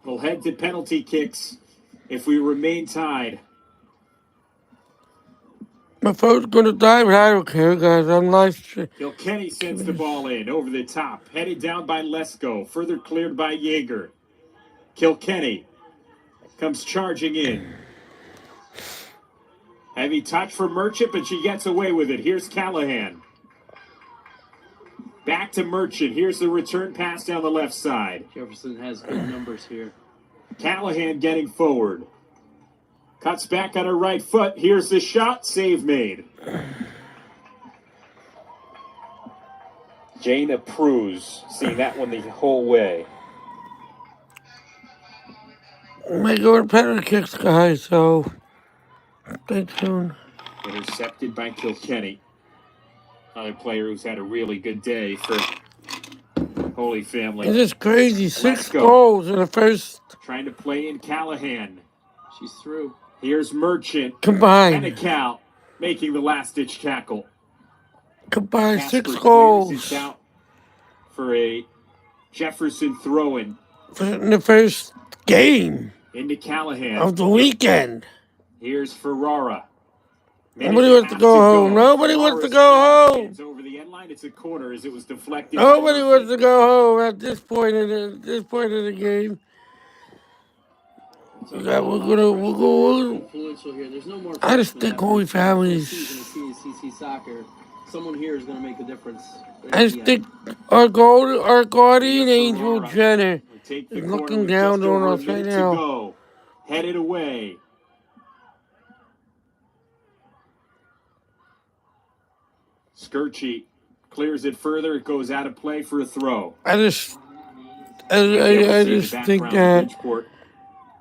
We'll head to penalty kicks if we remain tied. My phone's going to die, but I don't care, guys. I'm live streaming. Kilkenny sends the ball in over the top. Headed down by Lesko. Further cleared by Yeager. Kilkenny comes charging in. Heavy touch for Merchant, but she gets away with it. Here's Callahan. Back to Merchant. Here's the return pass down the left side. Jefferson has good numbers here. Callahan getting forward. Cuts back on her right foot. Here's the shot. Save made. Jana Pruz seeing that one the whole way. May go to penalty kicks, guys, so stay tuned. Intercepted by Kilkenny. Another player who's had a really good day for Holy Family. It is crazy. 6 Lesko. goals in the first. Trying to play in Callahan. She's through. Here's Merchant. Combined. Penical making the last-ditch tackle. Combined Casper 6 goals. clears it out for a Jefferson throw-in. In the first game Into Callahan. of the weekend. Here's Ferrara. Nobody wants to go home. Nobody wants to go home. Over the end line, it's a corner as it was deflected. Nobody wants to go home at this point in the game. Yeah, we're gonna. Influential here. There's no more. I just think Holy Families. CC soccer. Someone here is going to make a difference. I just think our guardian angel Jenner is looking down on us right now. Headed away. Skirchy clears it further. It goes out of play for a throw. I just think that Bridgeport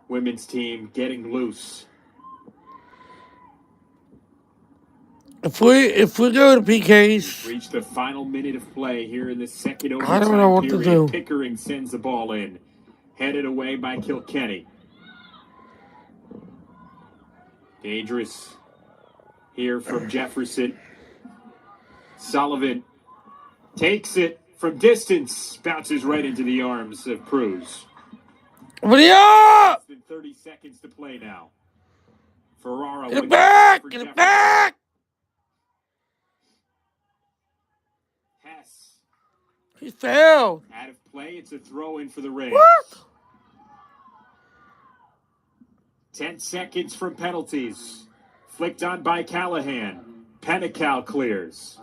women's team getting loose. if we go to PKs, We've reached the final minute of play here in the second overtime I don't know what period. to do. Pickering sends the ball in. Headed away by Kilkenny. Dangerous here from Jefferson. Sullivan takes it from distance. Bounces right into the arms of Pruz. Less than 30 seconds to play now. Ferrara. Get it back! Get it back! Hess. He failed. Out of play. It's a throw in for the Rams. What? 10 seconds from penalties. Flicked on by Callahan. Penical clears.